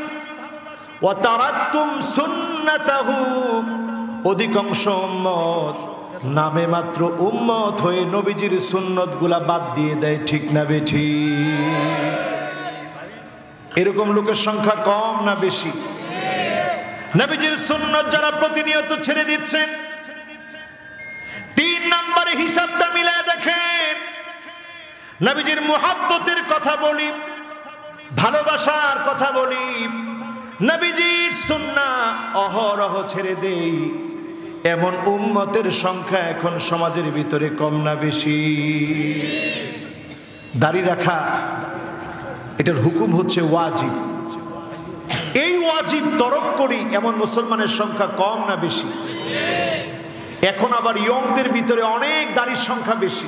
ওয়া তারাকতুম সুন্নাতাহু, অধিকাংশ উম্মত নামে মাত্র উম্মত হয়ে নবীজির সুন্নতগুলা বাদ দিয়ে দেয়, ঠিক না বেঠিক? এরকম লোকের সংখ্যা কম না বেশি? নবীজির সুন্নত যারা প্রতিনিয়ত ছেড়ে দিচ্ছেন। 3 নম্বরে হিসাবটা মিলায় দেখেন, নবীজির মুহাব্বতের কথা বলি, ভালোবাসার কথা বলি, নবীজির সুন্নাহ অহরহ ছেড়ে দেই, এমন উম্মতের সংখ্যা এখন সমাজের ভিতরে কম না বেশি? দাড়ি রাখা এটার হুকুম হচ্ছে ওয়াজিব, এই ওয়াজিব তরক করি এমন মুসলমানের সংখ্যা কম না বেশি? এখন আবার ইয়ংদের ভিতরে অনেক দাড়ির সংখ্যা বেশি।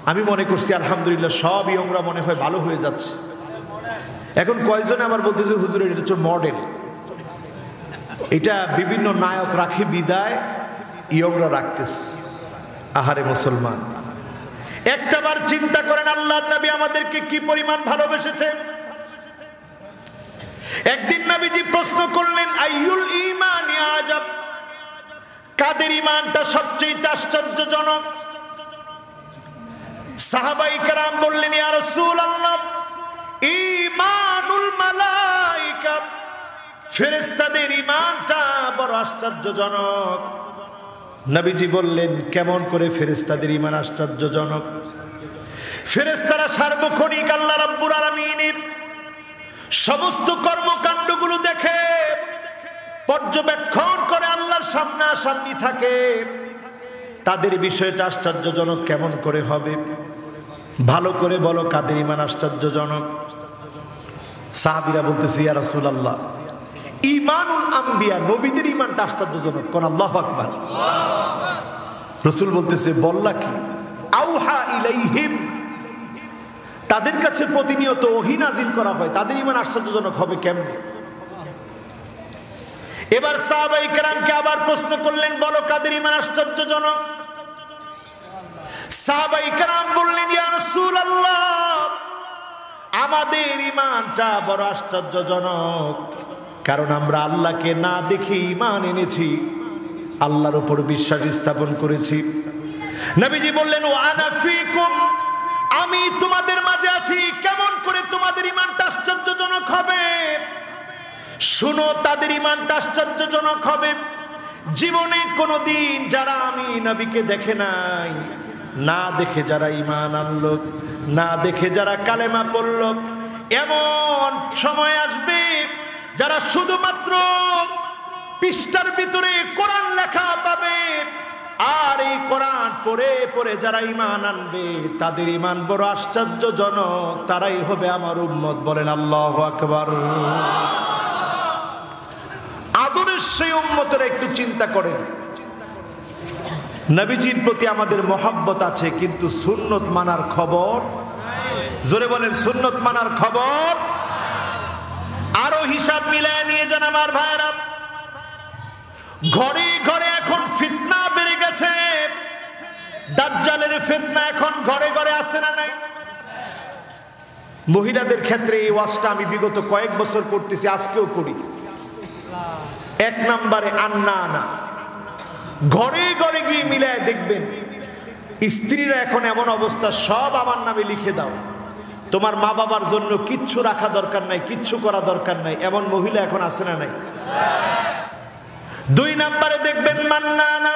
আমি মনে করছি আলহামদুলিল্লাহ সব ইয়ংরা মনে হয় ভালো হয়ে যাচ্ছে। এখন কয়জনে আবার বলতেছে হুজুর এটা হচ্ছে মডেল, এটা বিভিন্ন নায়ক রাখে বিদায় ইয়ংরা রাখতেছে। আহারে মুসলমান, একটাবার চিন্তা করেন আল্লাহর নবী আমাদেরকে কি পরিমাণ ভালোবেসেছেন। একদিন নবীজি প্রশ্ন করলেন, আইয়ুল ঈমানি আজাব, কাদের ঈমানটা সবচেয়ে আশ্চর্যজনক? সাহাবায়ে কেরাম বললেন, ইয়া রাসূলুল্লাহ, ঈমানুল মালায়েকা, ফেরেশতাদের ঈমানটা বড় আশ্চর্যজনক। নবীজি বললেন, কেমন করে ফেরেশতাদের ঈমান আশ্চর্যজনক? ফেরেশতারা সার্বক্ষণিক আল্লাহ রাব্বুল আলামিনের সমস্ত কর্মকাণ্ডগুলো দেখে, পর্যবেক্ষণ করে আল্লাহর সামনাসামনি থাকে। তাদের বিষয়টা আশ্চর্যজনক কেমন করে হবে? ভালো করে বলো, কাদের ঈমান আশ্চর্যজনক? সাহাবীরা বলতেছে, ইয়া রাসূলুল্লাহ, ঈমানুল আম্বিয়া, নবীদের ঈমানটা আশ্চর্যজনক। কোন আল্লাহু আকবার। রাসূল বলতেছে, বললা কি? আউহা ইলাইহিম, তাদের কাছে প্রতিনিয়ত ওহী নাজিল করা হয়, তাদের ঈমান আশ্চর্যজনক হবে কেমনে? এবার সাহাবায়ে কেরামকে আবার প্রশ্ন করলেন, বলো কাদের ঈমান আশ্চর্যজনক? সাহাবায়ে কেরাম বললেন, ইয়া রাসূলুল্লাহ, আমাদের ঈমানটা বড় আশ্চর্যজনক, কারণ আমরা আল্লাহকে না দেখে ঈমান এনেছি, আল্লাহর উপর বিশ্বাস স্থাপন করেছি। নবীজি বললেন, ওয়া আনা ফীকুম, আমি তোমাদের মাঝে আছি, কেমন করে তোমাদের ঈমানটা আশ্চর্যজনক হবে? শুনো, তাদের ঈমানটা আশ্চর্যজনক হবে জীবনে কোনোদিন যারা আমি নবীকে দেখে নাই, না দেখে যারা ঈমান আনলো, না দেখে যারা কালেমা পড়ল। এমন সময় আসবে যারা শুধুমাত্র পৃষ্ঠার ভিতরে কোরআন লেখা পাবে, আর এই কোরআন পড়ে পড়ে যারা ঈমান আনবে তাদের ঈমান বড় আশ্চর্যজনক, তারাই হবে আমার উম্মত। বলেন আল্লাহু আকবার। আদরের সেই উম্মতেরা একটু চিন্তা করেন, নবীজির প্রতি আমাদের মহব্বত আছে, কিন্তু সুন্নত মানার খবর, জোরে বলেন সুন্নত মানার খবর। আরো হিসাব মিলায় নিয়ে যান আমার ভাইরা, ঘরে ঘরে এখন ফিতনা বেড়ে গেছে, দাজ্জালের ফিতনা এখন ঘরে ঘরে আসছে না নাই? মহিলাদের ক্ষেত্রে এই ওয়াজটা আমি বিগত কয়েক বছর করতেছি, আজকেও করি। 1 নম্বরে আন্না, ঘরে ঘরে গিয়ে মিলায় দেখবেন স্ত্রীরা এখন এমন অবস্থা, সব আমার নামে লিখে দাও, তোমার মা বাবার জন্য কিচ্ছু রাখা দরকার নাই, কিচ্ছু করা দরকার নাই, এমন মহিলা এখন আছে না নাই? 2 নম্বরে দেখবেন মান্নানা,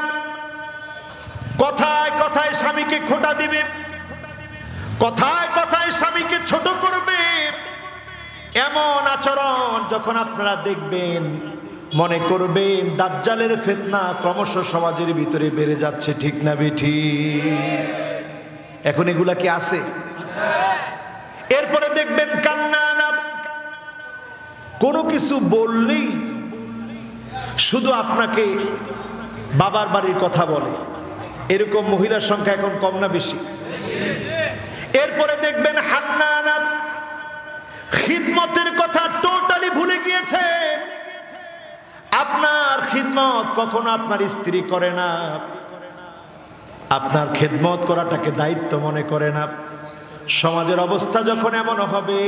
কথায় কথায় স্বামীকে খোঁটা দিবে, কথায় কথায় স্বামীকে ছোট করবে। এমন আচরণ যখন আপনারা দেখবেন, মনে করবেন দাজ্জালের ফিতনা ক্রমশ সমাজের ভিতরে বেড়ে যাচ্ছে, ঠিক না বেঠিক? এখন এগুলা কি আছে? এরপরে দেখবেন কান্নানা, কোনো কিছু বললেই শুধু আপনাকে বাবার বাড়ির কথা বলে, এরকম মহিলার সংখ্যা এখন কম না বেশি? এরপরে দেখবেন হান্নানা, খিদমতের কথা টোটালি ভুলে গিয়েছে। আপনার খিদমত কখনো আপনার স্ত্রী করে না, আপনার খেদমত করাটাকে দায়িত্ব মনে করে না। সমাজের অবস্থা যখন এমন হবে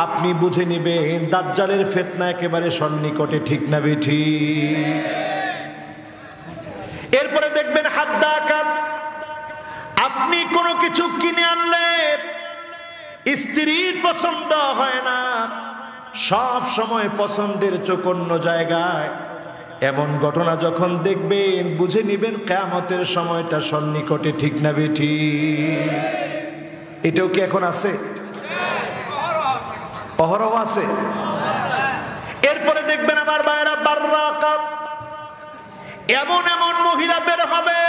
আপনি বুঝে নেবেন দাজ্জালের ফিতনা একেবারে সন্নিকটে, ঠিক না বেঠি? এরপরে দেখবেন হাদ্দাকা, আপনি কোনো কিছু কিনে আনলে স্ত্রীর পছন্দ হয় না, সব সময় পছন্দের চোখ অন্য জায়গায়। এমন ঘটনা যখন দেখবেন বুঝে নিবেন কিয়ামতের সময়টা সন্নিকটে, ঠিক না বেঠি? এটাও কি এখন আছে? অহরহ আছে। এরপরে দেখবেন আমার ভাইরা বাররাকা, এমন এমন মহিলা বের হবে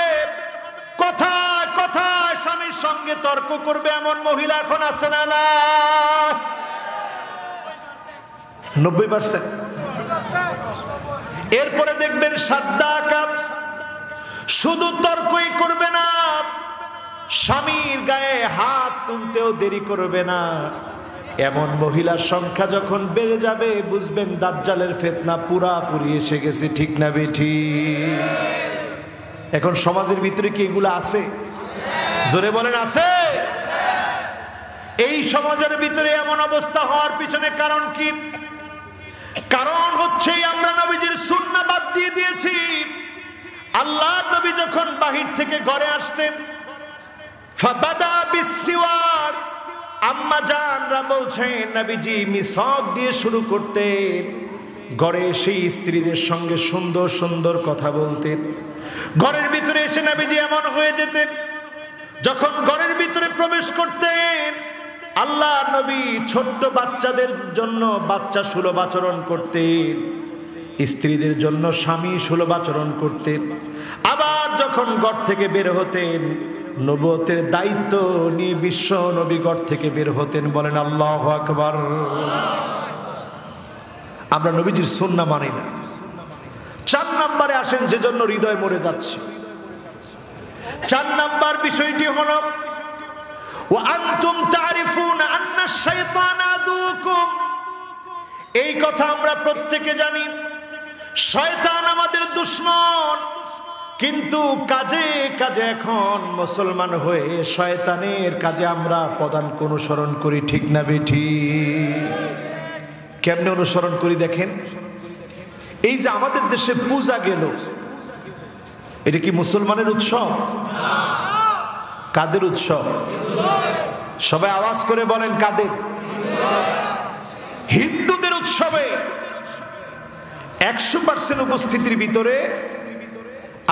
কথায় কথায় স্বামীর সঙ্গে তর্ক করবে, এমন মহিলা এখন আছে না? না, 90%। এরপরে দেখবেন সাদ্দাকা, শুধু তর্কই করবে না, স্বামীর গায়ে হাত তুলতেও দেরি করবে না। এমন মহিলার সংখ্যা যখন বেড়ে যাবে বুঝবেন দাজ্জালের ফিতনা পুরাপুরি এসে গেছে, ঠিক না বেঠি? এখন সমাজের ভিতরে কি এগুলো আছে? জোরে বলেন আছে? এই সমাজের ভিতরে এমন অবস্থা হওয়ার পিছনে কারণ কি? কারণ হচ্ছে আমরা নবীজির সুন্নাহ বাদ দিয়ে দিয়েছি। আল্লাহ নবী যখন বাহির থেকে ঘরে আসতেন ফাবাদা বিসওয়াক, আম্মা জানরা বলছেন নবীজি মিসওয়াক দিয়ে শুরু করতেন। ঘরে সেই স্ত্রীদের সঙ্গে সুন্দর সুন্দর কথা বলতেন। ঘরের ভিতরে এসে নবীজি এমন হয়ে যেতেন যখন ঘরের ভিতরে প্রবেশ করতেন আল্লাহ নবী ছোট্ট বাচ্চাদের জন্য বাচ্চা সুলভ আচরণ করতেন, স্ত্রীদের জন্য স্বামী সুলভ আচরণ করতেন। আবার যখন ঘর থেকে বের হতেন নবুয়তের দায়িত্ব নিয়ে বিশ্ব নবী ঘর থেকে বের হতেন। বলেন আল্লাহু আকবার। আমরা নবীজির সুন্নাহ মানি না। 4 নম্বরে আসেন যে জন্য হৃদয় মরে যাচ্ছে। 4 নম্বর বিষয়টি হলো ওয়া আনতুম তারিফুনা আন্না শাইতানা আদুকুম। এই কথা আমরা প্রত্যেকে জানি, শয়তান আমাদের দুশমন। কিন্তু কাজে কাজে এখন মুসলমান হয়ে শয়তানের কাজে আমরা পদাঙ্ক অনুসরণ করি, ঠিক না বেঠি? কেমনে অনুসরণ করি দেখেন। এই যে আমাদের দেশে পূজা গেল, এটা কি মুসলমানের উৎসব? কাদের উৎসব? সবাই আওয়াজ করে বলেন কাদের? হিন্দুদের উৎসবে 100% উপস্থিতির ভিতরে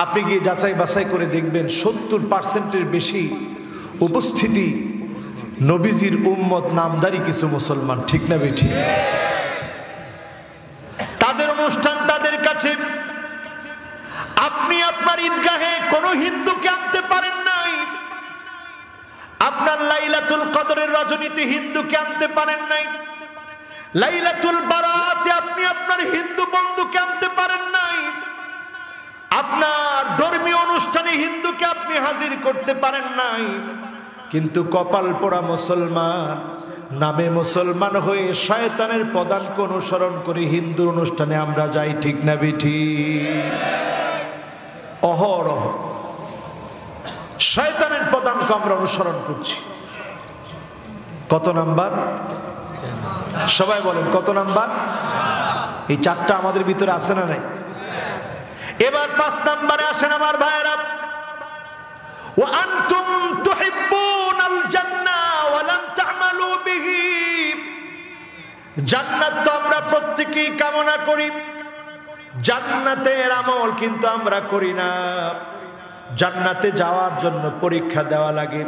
আপনি গিয়ে যাচাই বাছাই করে দেখবেন 70%-এর বেশি উপস্থিতি নবীজির উম্মত নামদারি কিছু মুসলমান, ঠিক না বেঠি? তাদের অনুষ্ঠান তাদের কাছে। আপনি আপনার ঈদগাহে কোন হিন্দুকে আনতে পারেন নাই, আপনার লাইলাতুল কদরের রজনীতে হিন্দুকে আনতে পারেন নাই, লাইলাতুল বারাতে আপনি আপনার হিন্দু বন্ধুকে আনতে পারেন নাই, আপনার ধর্মীয় অনুষ্ঠানে হিন্দুকে আপনি হাজির করতে পারেন নাই। কিন্তু কপাল পোড়া মুসলমান, নামে মুসলমান হয়ে শয়তানের পদাঙ্ক অনুসরণ করে হিন্দুর অনুষ্ঠানে আমরা যাই, ঠিক না বেঠি? অহরহ শয়তানের পদাঙ্ক আমরা অনুসরণ করছি। কত নাম্বার? সবাই বলেন কত নাম্বার? এই 4টা আমাদের ভিতরে আছে না নাই? এবার 5 নম্বরে আসেন আমার ভাইরা। ওয়া আনতুম তুহিব্বুনাল জান্নাহ ওয়া লাম তা'মালু বিহি। জান্নাত তো আমরা প্রত্যেকেই কামনা করি, জান্নাতের আমল কিন্তু আমরা করি না। জান্নাতে যাওয়ার জন্য পরীক্ষা দেওয়া লাগে,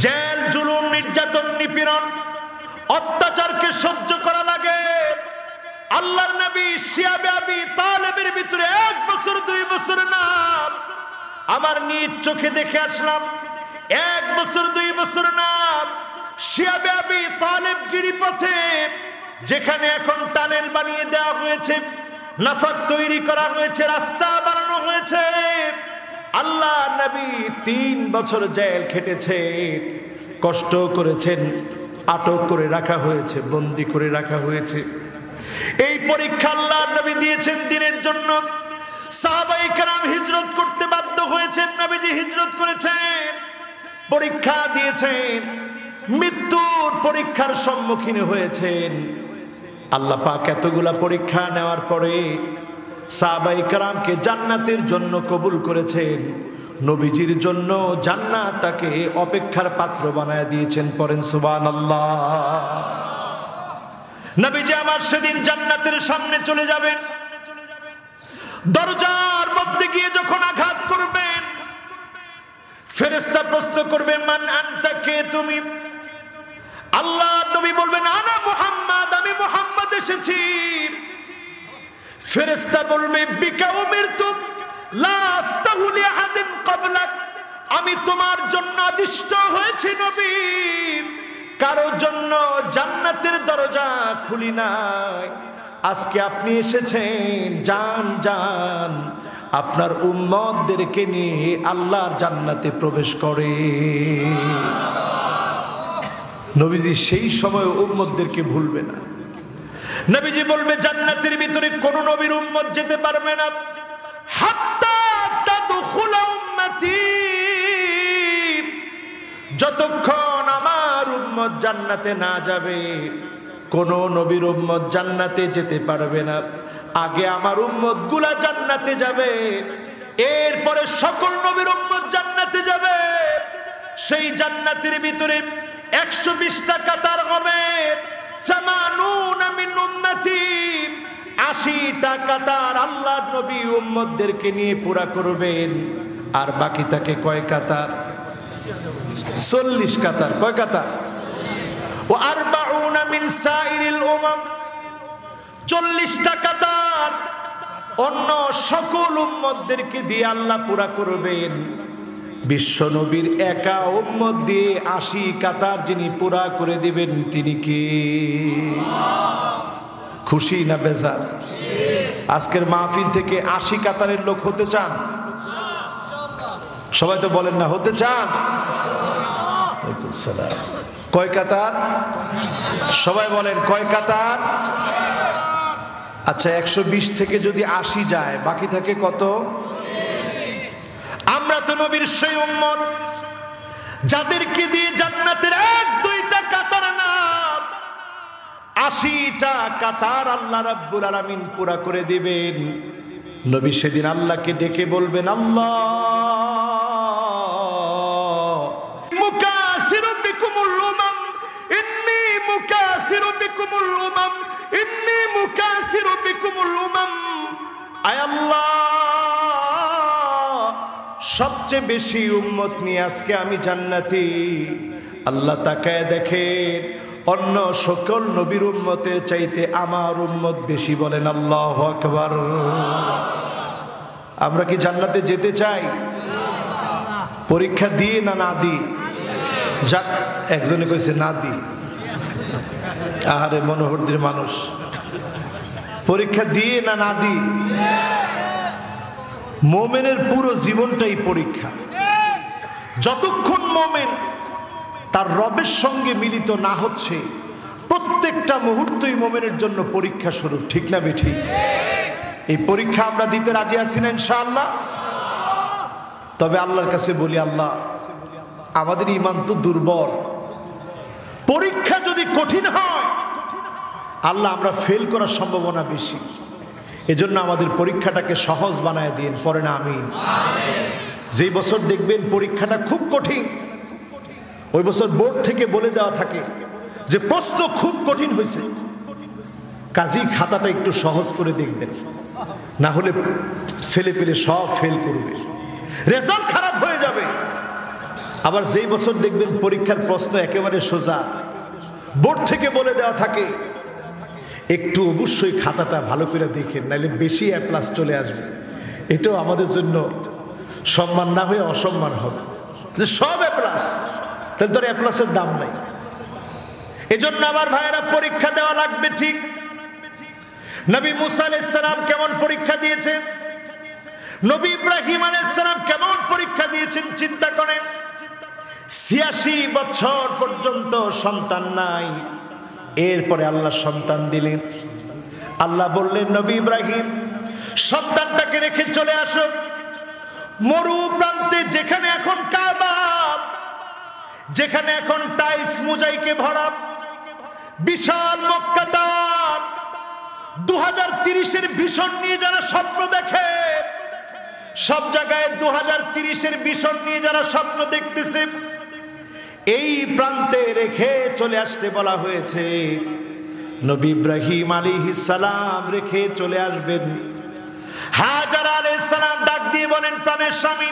জেল জুলুম নির্যাতন নিপীড়ন অত্যাচারকে সহ্য করা লাগে। আল্লাহর নবী শিয়াবে আবি তালেবের ভিতরে 1 বছর 2 বছর না, আমার নিজ চোখে দেখে আসলাম। 1 বছর 2 বছর না, শিয়াবে আবি তালেব গিরিপথে যেখানে এখন টানেল বানিয়ে দেওয়া হয়েছে, নাফাক তৈরি করা হয়েছে, রাস্তা বানানো হয়েছে, আল্লাহ নবী 3 বছর জেল খেটেছে, কষ্ট করেছেন, আটক করে রাখা হয়েছে, বন্দী করে রাখা হয়েছে। এই পরীক্ষা আল্লাহ নবী দিয়েছেন দিনের জন্য। সাহাবায়ে কেরাম হিজরত করতে বাধ্য হয়েছেন, নবীজি হিজরত করেছেন, পরীক্ষা দিয়েছেন, মৃত্যুর পরীক্ষার সম্মুখীন হয়েছেন। আল্লাহ পাক এতগুলা পরীক্ষা নেওয়ার পরে সাহাবায়ে কেরামকে জান্নাতের জন্য কবুল করেছেন, নবীজির জন্য জান্নাতটাকে অপেক্ষার পাত্র বানায় দিয়েছেন। পড়েন সুবহানাল্লাহ। নবীজি আমার সেদিন জান্নাতের সামনে চলে যাবেন, দরজার মধ্যে গিয়ে যখন আঘাত করবেন, ফেরেশতা প্রশ্ন করবে মান আনতা, কে তুমি? আল্লাহ নবী বলবেন আনা মুহাম্মদ, আমি মুহাম্মদ এসেছি। ফেরেশতা বলবে বিকা উমিরতু লা আফতাহু লিআহাদিন ক্বাবলাক, আমি তোমার জন্য আদিষ্ট হয়েছি নবী, কারোর জন্য জান্নাতের দরজা খুলি নাই। আজকে আপনি এসেছেন, যান যান আপনার উম্মতদেরকে নিয়ে আল্লাহর জান্নাতে প্রবেশ করে। নবীজি সেই সময় উম্মতদেরকে ভুলবে না। নবীজি বলবে জান্নাতের ভিতরে কোন নবীর উম্মত যেতে পারবে না হাত্তা তাদখুলা উম্মতি, যতক্ষণ আমার উম্মত জান্নাতে না যাবে কোন নবীর উম্মত জান্নাতে যেতে পারবে না। আগে আমার উম্মত গুলা জান্নাতে যাবে, এরপরে সকল নবীর উম্মত জান্নাতে যাবে। সেই জান্নাতের ভিতরে 120টা কাতার হবে, 80 মিন উম্মতি, 80টা কাতার আল্লাহর নবী উম্মতদেরকে নিয়ে পুরা করবেন। আর বাকি থাকে কয় কাতার? 40 কাতার। কয় কাতার? ও 40 মিন সাইরিল উমাম, 40টা কাতার অন্য সকল উম্মতদেরকে দিয়ে আল্লাহ পুরা করবেন। বিশ্ব নবীর একা উম্মত দিয়ে 80 কাতার যিনি পুরা করে দিবেন তিনি কি? খুশি না বেজার? আজকের মাহফিল থেকে 80 কাতারের লোক হতে চান? সবাই তো বলেন না হতে চান? কয় কাতার? সবাই বলেন কয় কাতার? আচ্ছা 120 থেকে যদি 80 যায় বাকি থাকে কত? আমরা তো নবীর সেই উম্মত যাদেরকে দিয়ে জান্নাতের 1-2টা কাতার না 80টা কাতার আল্লাহ রাব্বুল আলামিন পুরা করে দিবেন। নবী সেদিন আল্লাহকে ডেকে বলবেন আল্লাহ মুকাসিরু বিকুমুল উমাম, ইন্নী মুকাসিরু বিকুমুল উমাম, ইন্নী মুকাসিরু বিকুমুল উমাম। আয় আল্লাহ সবচেয়ে বেশি উম্মত নিয়ে আজকে আমি জান্নাতি। আল্লাহ তাকায় দেখেন অন্য সকল নবীর উম্মতের চাইতে আমার উম্মত বেশি। বলেন আল্লাহু আকবার। আমরা কি জান্নাতে যেতে চাই? পরীক্ষা দিয়ে না না দিই? যাক, একজনে কইছে না দিই। আহারে মনোহরদের মানুষ, পরীক্ষা দিয়ে না না দিই? মোমেনের পুরো জীবনটাই পরীক্ষা। যতক্ষণ মোমেন তার রবের সঙ্গে মিলিত না হচ্ছে প্রত্যেকটা মুহূর্তই মোমেনের জন্য পরীক্ষা স্বরূপ। ঠিক না বেঠি? এই পরীক্ষা আমরা দিতে রাজি আছি না ইনশাআল্লাহ? তবে আল্লাহর কাছে বলি আল্লাহ আমাদের ঈমান তো দুর্বল, পরীক্ষা যদি কঠিন হয় আল্লাহ আমরা ফেল করার সম্ভাবনা বেশি। এজন্য আমাদের পরীক্ষাটাকে সহজ বানায় দিন। পরে না আমিন। যেই বছর দেখবেন পরীক্ষাটা খুব কঠিন ওই বছর বোর্ড থেকে বলে দেওয়া থাকে যে প্রশ্ন খুব কঠিন হয়েছে, কাজেই খাতাটা একটু সহজ করে দেখবেন, না হলে ছেলে পেলে সব ফেল করবে, রেজাল্ট খারাপ হয়ে যাবে। আবার যেই বছর দেখবেন পরীক্ষার প্রশ্ন একেবারে সোজা, বোর্ড থেকে বলে দেওয়া থাকে একটু অবশ্যই খাতাটা ভালো করে দেখেন, নাহলে বেশি এ প্লাস চলে আসবে। এটাও আমাদের জন্য সম্মান না হয়ে অসম্মান হবে যে সব এ প্লাস, তাহলে তোর এ প্লাসের দাম নাই। এজন্য আমার ভাইয়েরা পরীক্ষা দেওয়া লাগবে। ঠিক নবী মুসা আলাইহিস সালাম কেমন পরীক্ষা দিয়েছেন, নবী ইব্রাহিম আলাইহিস সালাম কেমন পরীক্ষা দিয়েছেন চিন্তা করেন। ৮৬ বছর পর্যন্ত সন্তান নাই, এরপরে আল্লাহ সন্তান দিলেন। আল্লাহ বললেন নবী ইব্রাহিম সন্তানটাকে রেখে চলে আসো মরু প্রান্তে, যেখানে এখন কাবা, যেখানে এখন টাইলস মোজাইকে ভরা বিশাল মক্কা টাওয়ার। 2030-এর ভিশন নিয়ে যারা স্বপ্ন দেখে, সব জায়গায় 2030-এর ভিশন নিয়ে যারা স্বপ্ন দেখতেছে, এই প্রান্তে রেখে চলে আসতে বলা হয়েছে। নবী ইব্রাহিম আলাইহিস সালাম রেখে চলে আসবেন। হাজার আলাইহিস সালাম ডাক দিয়ে বলেন, প্রাণের স্বামী,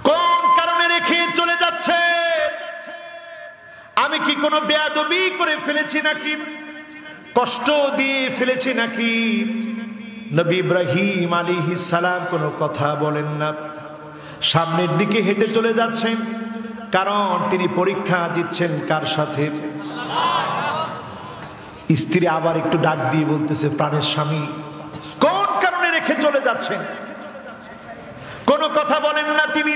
কোন কারণে রেখে চলে যাচ্ছে? আমি কি কোনো বেয়াদবি করে ফেলেছি নাকি, কষ্ট দিয়ে ফেলেছি নাকি? নবী ইব্রাহিম আলাইহিস সালাম কোনো কথা বলেন না, সামনের দিকে হেঁটে চলে যাচ্ছেন, কারণ তিনি পরীক্ষা দিচ্ছেন কার সাথে? স্ত্রী আবার একটু ডাক দিয়ে বলতেছে, প্রাণের স্বামী, কোন কারণে রেখে চলে যাচ্ছেন? কোনো কথা বলেন না তিনি।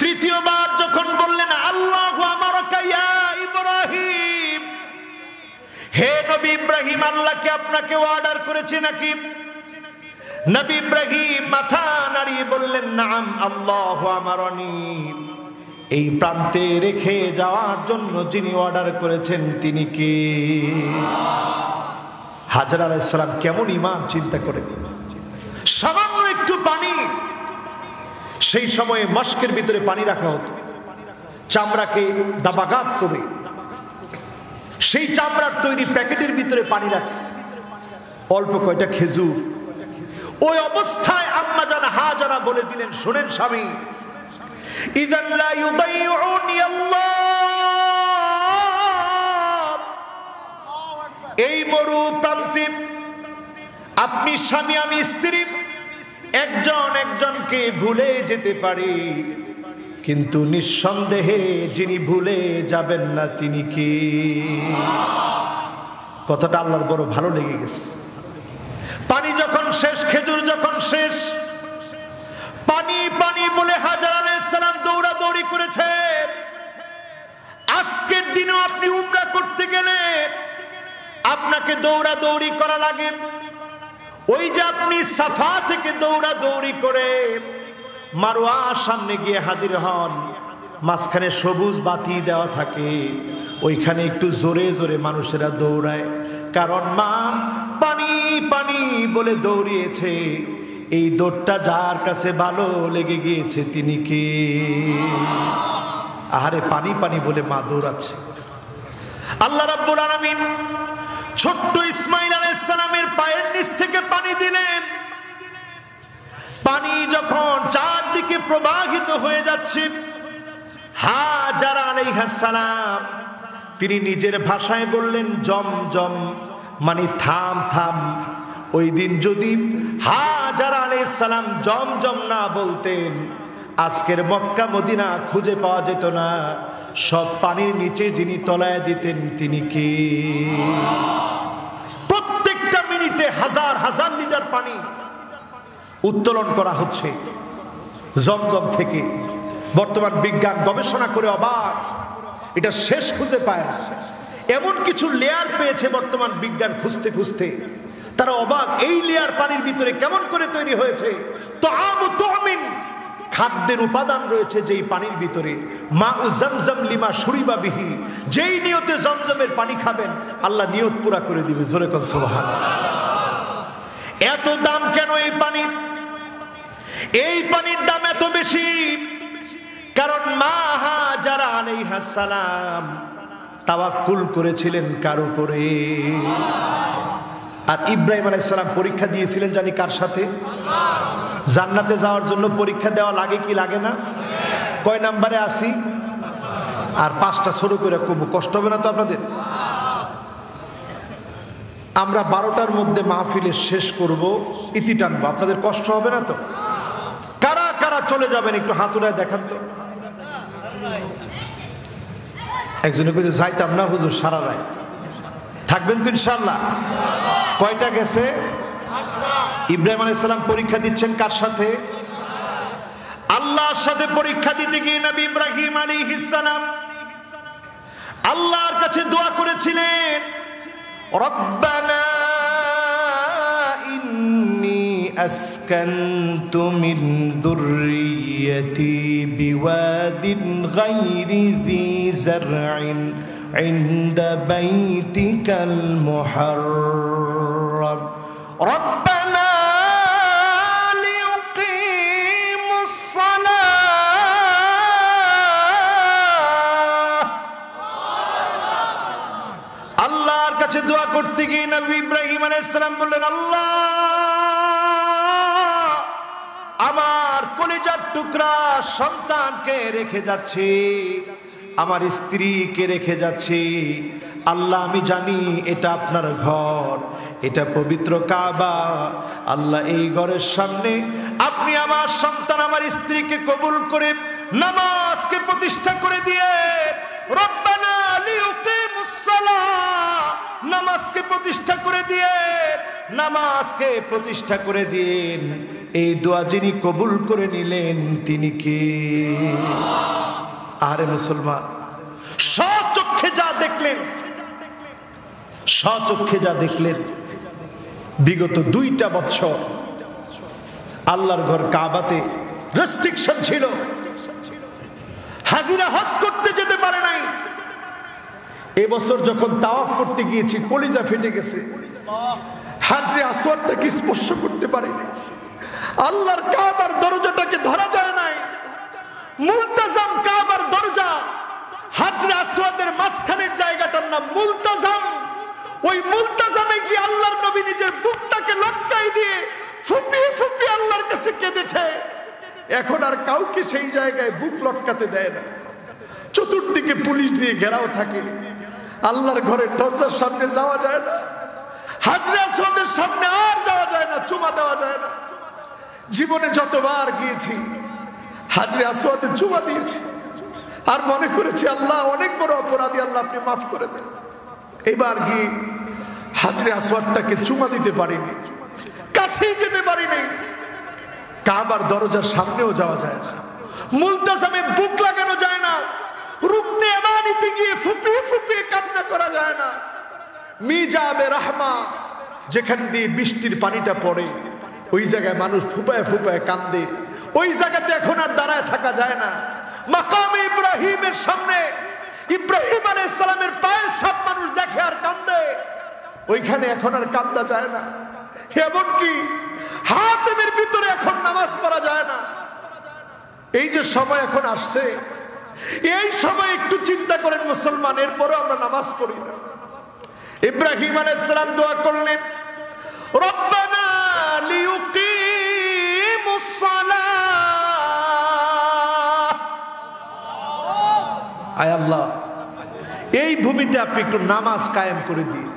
তৃতীয়বার যখন বললেন, আল্লাহু আমারাকা ইয়া ইব্রাহিম, হে নবী ইব্রাহিম, আল্লাহ কি আপনাকে অর্ডার করেছে নাকি? নবী ইব্রাহিম মাথা নাড়িয়ে বললেন, নাম, আল্লাহু আমারানি, এই প্রান্তে রেখে যাওয়ার জন্য যিনি অর্ডার করেছেন তিনি কে? হাজর আলাইহিস সালাম কেমন ঈমান চিন্তা করেন। সামান্য একটু পানি, সেই সময়ে মস্কের ভিতরে পানি রাখা হতো, চামড়াকে দাবাগাত করে সেই চামড়ার তৈরি প্যাকেটের ভিতরে পানি রাখছে, অল্প কয়টা খেজুর। ওই অবস্থায় আম্মা জান হাজারা বলে দিলেন, শোনেন স্বামী, ইযান লা ইউদাইউনি আল্লাহ, এই মরু প্রান্তে আপনি স্বামী আমি স্ত্রী একজন একজনকে ভুলে যেতে পারি, কিন্তু নিঃসন্দেহে যিনি ভুলে যাবেন না তিনি কে? কথাটা আল্লাহর বড় ভালো লেগে গেছে। পানি যখন শেষ, খেজুর যখন শেষ, পানি পানি বলে হাজর আলাইহিস সালাম দৌড়াদৌড়ি করেছে। আজকের দিনেও আপনি উমরা করতে গেলে আপনাকে দৌড়াদৌড়ি করা লাগে। ওই যে আপনি সাফা থেকে দৌড়াদৌড়ি করে মারওয়ার সামনে গিয়ে হাজির হন, মাঝখানে সবুজ বাতি দেওয়া থাকে, ওইখানে একটু জোরে জোরে মানুষেরা দৌড়ায়, কারণ মা পানি পানি বলে দৌড়িয়েছে। এই দৌড়টা যার কাছে ভালো লেগে গিয়েছে তিনি কে? আহারে, পানি পানি বলে মা দৌড়াচ্ছে। আল্লাহ রাব্বুল আলামিন ছোট্ট ইসমাইল আলাইহিস সালামের পায়ের নিচ থেকে পানি দিলেন। পানি যখন চারদিকে প্রবাহিত হয়ে যাচ্ছে, হাজার আলাইহিস সালাম তিনি নিজের ভাষায় বললেন, জমজম, মানে থাম থাম। ওই দিন যদি হাজার আলাইহিস সালাম জমজম না বলতেন, আজকের মক্কা মদিনা খুঁজে পাওয়া যেত না। সব পানির নিচে যিনি তলায় দিতেন তিনি কে? প্রত্যেকটা মিনিটে হাজার হাজার লিটার পানি উত্তোলন করা হচ্ছে জমজম থেকে। বর্তমান বিজ্ঞান গবেষণা করে অবাক, এটা শেষ খুঁজে পায় না। এমন কিছু লেয়ার পেয়েছে বর্তমান বিজ্ঞান খুঁজতে খুঁজতে, তারা অবাক, এই লেয়ার পানির ভিতরে কেমন করে তৈরি হয়েছে। খাদ্যের উপাদান রয়েছে যেই পানির ভিতরে, মাউ জমজম লিমা শুরিবা বিহি, যেই নিয়তে জমজমের পানি খাবেন আল্লাহ নিয়ত পুরা করে দিবে। জোরে কোন সুবহানাল্লাহ। এত দাম কেন এই পানির? এই পানির দাম এত বেশি কারণ মা হাজারা আলাইহিস সালাম তাওয়াক্কুল করেছিলেন কার উপরে? আর ইব্রাহিম আলাইহিস সালাম পরীক্ষা দিয়েছিলেন জানি কার সাথে? জান্নাতে যাওয়ার জন্য পরীক্ষা দেওয়া লাগে কি লাগে না? কয় নাম্বারে আসি? আর 5টা শুরু করে কমু, কষ্ট হবে না তো আপনাদের? আমরা 12টার মধ্যে মাহফিলে শেষ করব, ইতি টানবো, আপনাদের কষ্ট হবে না তো? কারা কারা চলে যাবেন একটু হাত উঠায় দেখান তো। একজনে কইছে যাইতাম না হুজুর সারা রাত, থাকবেন তো ইনশাআল্লাহ? কয়টা গেছে? ইব্রাহিম আলাইহিস সালাম পরীক্ষা দিচ্ছেন কার সাথে? আল্লাহর সাথে পরীক্ষা দিতে গিয়ে নবী ইব্রাহিম আলাইহিস সালাম আল্লাহর কাছে দোয়া করেছিলেন, রব্বানা أسكنت من ذريتي بواد غير ذي زرع عند بيتك المحرم ربنا ليقيموا الصلاة আল্লাহর কাছে দোয়া করতে গিয়ে নবী ইব্রাহিম আলাইহিস সালাম বললেন আল্লাহ আমার কলিজার টুকরা সন্তানকে রেখে যাচ্ছি আমার স্ত্রীকে রেখে যাচ্ছি আল্লাহ আমি জানি এটা আপনার ঘর এটা পবিত্র কাবা আল্লাহ এই ঘরের সামনে আপনি আমার সন্তান আমার স্ত্রীকে কবুল করে নামাজকে প্রতিষ্ঠা করে দিয়ে রব্বানা লিউকিমুস সালাহ নামাজকে প্রতিষ্ঠা করে দিয়ে নামাজকে প্রতিষ্ঠা করে দিন এই দোয়া যিনি কবুল করে নিলেন তিনি কে আরে মুসলমান স্বচক্ষে যা দেখলেন বিগত 2টা বছর আল্লাহর ঘর কাবাতে রেস্ট্রিকশন ছিল হাজিরা হজ করতে যেতে পারে নাই এবছর যখন তাওয়াফ করতে গিয়েছি কলিজা ফেটে গেছে হাজরে আসওয়াদটাকে স্পর্শ করতে পারে আল্লাহর কাবার দরজাটাকে ধরা যায় নাই মুলতাজাম কাবার দরজা হাজরে আসওয়াদের মাঝখানের জায়গাটার নাম মুলতাজাম ওই মুলতাজামে গিয়ে আল্লাহর নবী নিজের বুকটাকে লটকাই দিয়ে ফুপিয়ে ফুপিয়ে আল্লাহর কাছে কেঁদেছে এখন আর কাউকে সেই জায়গায় বুক লটকাতে দেয় না চতুর্দিকে পুলিশ দিয়ে ঘেরাও থাকে আল্লাহর ঘরের দরজার সামনে যাওয়া যায় না হাজরে আসওয়াদের সামনে আর যাওয়া যায় না চুমা দেওয়া যায় না জীবনে যতবার গিয়েছি হাজরে আসওয়াদে চুমা দিয়েছি আর মনে করেছি আল্লাহ অনেক বড় অপরাধী আল্লাহ আপনি মাফ করে দেন এবার গিয়ে হাজরে আসওয়াদটাকে চুমা দিতে পারিনি কাছেই যেতে পারিনি কাবার দরজার সামনেও যাওয়া যায় না মুলতাজামে বুক লাগানো যায় না রুকনে আমানিতে গিয়ে ফুপিয়ে ফুপিয়ে কান্না করা যায় না মিজাবে রাহমা যেখান দিয়ে বৃষ্টির পানিটা পড়ে ওই জায়গায় মানুষ ফুপায় ফুপায় কান্দে ওই জায়গাতে এখন আর দাঁড়ায় থাকা যায় না মাকামে ইব্রাহিমের সামনে ইব্রাহিম আলাইহিস সালামের পায়ের ছাপ মানুষ দেখে আর কান্দে ওইখানে এখন আর কান্দা যায় না এমনকি হাতেমের ভিতরে এখন নামাজ পড়া যায় না এই যে সময় এখন আসছে এই সময় একটু চিন্তা করেন মুসলমান এরপরও আমরা নামাজ পড়ি না ইব্রাহিম আলাইহিস সালাম দোয়া করলেন রব্বানা লিউকিমুস সালাহ আয় আল্লাহ এই ভূমিতে আপনি একটু নামাজ কায়েম করে দিন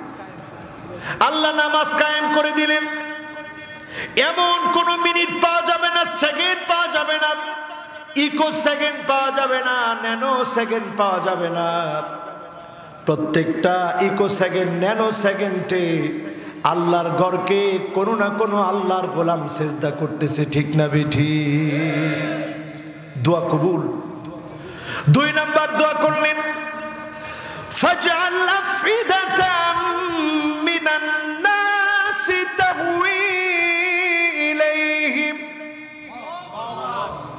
আল্লাহ নামাজ কায়েম করে দিলেন এমন কোন মিনিট পাওয়া যাবে না সেকেন্ড পাওয়া যাবে না ইকো সেকেন্ড পাওয়া যাবে না ন্যানো সেকেন্ড পাওয়া যাবে না প্রত্যেকটা ইকো সেকেন্ড ন্যানো সেকেন্ডে আল্লাহর ঘরকে কোনো না কোনো আল্লাহর গোলাম সিজদা করতেছে ঠিক না বেঠি দোয়া কবুল 2 নাম্বার দোয়া করলেন ফাজআল আফিদাতাম মিনান নাসি তাহওয়ি ইলাইহিম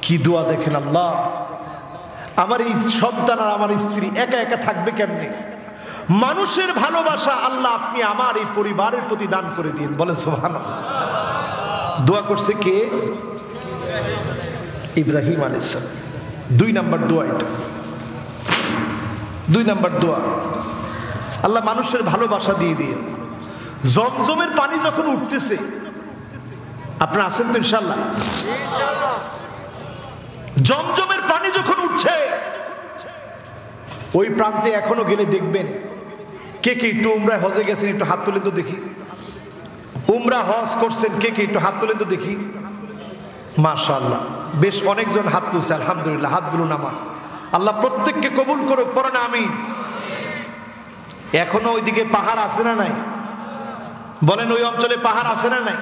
কি দোয়া দেখেন আল্লাহ আমার এই সন্তান আর আমার স্ত্রী একা একা থাকবে কেমনে মানুষের ভালোবাসা আল্লাহ আপনি আমার এই পরিবারের প্রতি দান করে দিন বলেন সুবহানাল্লাহ দোয়া করছে কে ইব্রাহিম আলাইহিস সালাম 2 নাম্বার দোয়া এটা 2 নাম্বার দোয়া আল্লাহ মানুষের ভালোবাসা দিয়ে দিন জমজমের পানি যখন উঠতেছে আপনারা আছেন তো ইনশাআল্লাহ জমজমের পানি যখন উঠছে ওই প্রান্তে এখনো গেলে দেখবেন কে কে একটু উমরাহ হজে গেছেন একটু হাত তুলেন তো দেখি উমরাহ হজ করছেন কে কে একটু হাত তুলেন তো দেখি মাশাআল্লাহ বেশ অনেকজন হাত তুলছে আলহামদুলিল্লাহ হাতগুলো নামা আল্লাহ প্রত্যেককে কবুল করুক পড়েন আমিন এখনো ওইদিকে পাহাড় আছে না নাই বলেন ওই অঞ্চলে পাহাড় আছে না নাই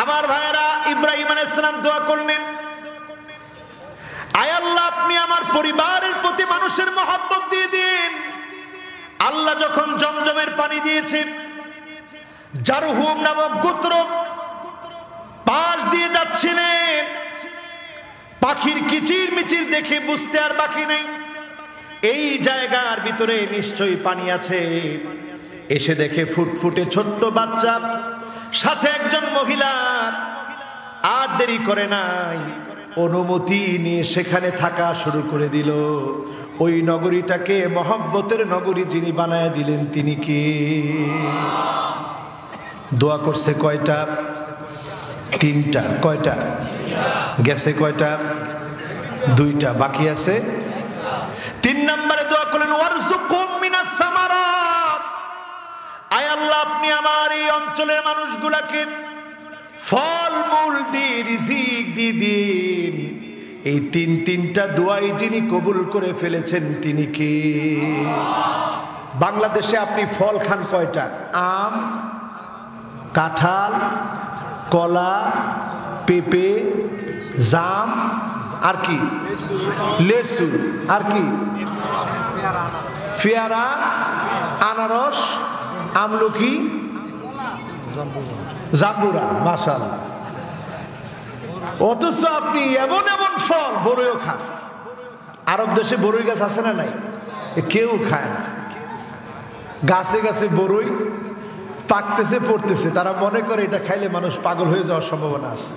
আমার ভাইয়েরা ইব্রাহিম আলাইহিস সালাম দোয়া করলেন আয় আল্লাহ আপনি আমার পরিবারের প্রতি মানুষের মহব্বত দিয়ে দিন আল্লাহ যখন জমজমের পানি দিয়েছে জারহুম নামক গোত্র যাচ্ছিলেন, পাখির কিচির মিচির দেখে বুঝতে আর বাকি নেই এই জায়গার ভিতরে নিশ্চয়ই পানি আছে। এসে দেখে ফুটফুটে ছোট্ট বাচ্চা সাথে একজন মহিলা, আর দেরি করে নাই, অনুমতি নিয়ে সেখানে থাকা শুরু করে দিল। ওই নগরীটাকে মহব্বতের নগরী যিনি বানায় দিলেন তিনি কে? দোয়া করছে কয়টা? তিনটা। কয়টা গেছে? কয়টা? দুইটা বাকি আছে। 3 নম্বরে দোয়া করলেন ওয়ারযুকুম মিনাস সামারাত, আয় আল্লাহ আপনি আমার এই অঞ্চলের মানুষগুলাকে ফল মূল দিয়ে রিজিক দিয়ে দিন। এই তিনটা দোয়াই যিনি কবুল করে ফেলেছেন তিনি কে? বাংলাদেশে আপনি ফল খান কয়টা? আম, কাঁঠাল, কলা, পেঁপে, জাম, আর কি? লেসু, আর কি? পেয়ারা, আনারস, আমলকি, জাম্বুরা। মাশাআল্লাহ। অথচ আপনি এমন এমন ফল, বড়ইও খান। আরব দেশে বড়ই গাছ আছে না নাই? কেউ খায় না। গাছে গাছে বড়ই পাকতেছে, পড়তেছে, তারা মনে করে এটা খাইলে মানুষ পাগল হয়ে যাওয়ার সম্ভাবনা আছে।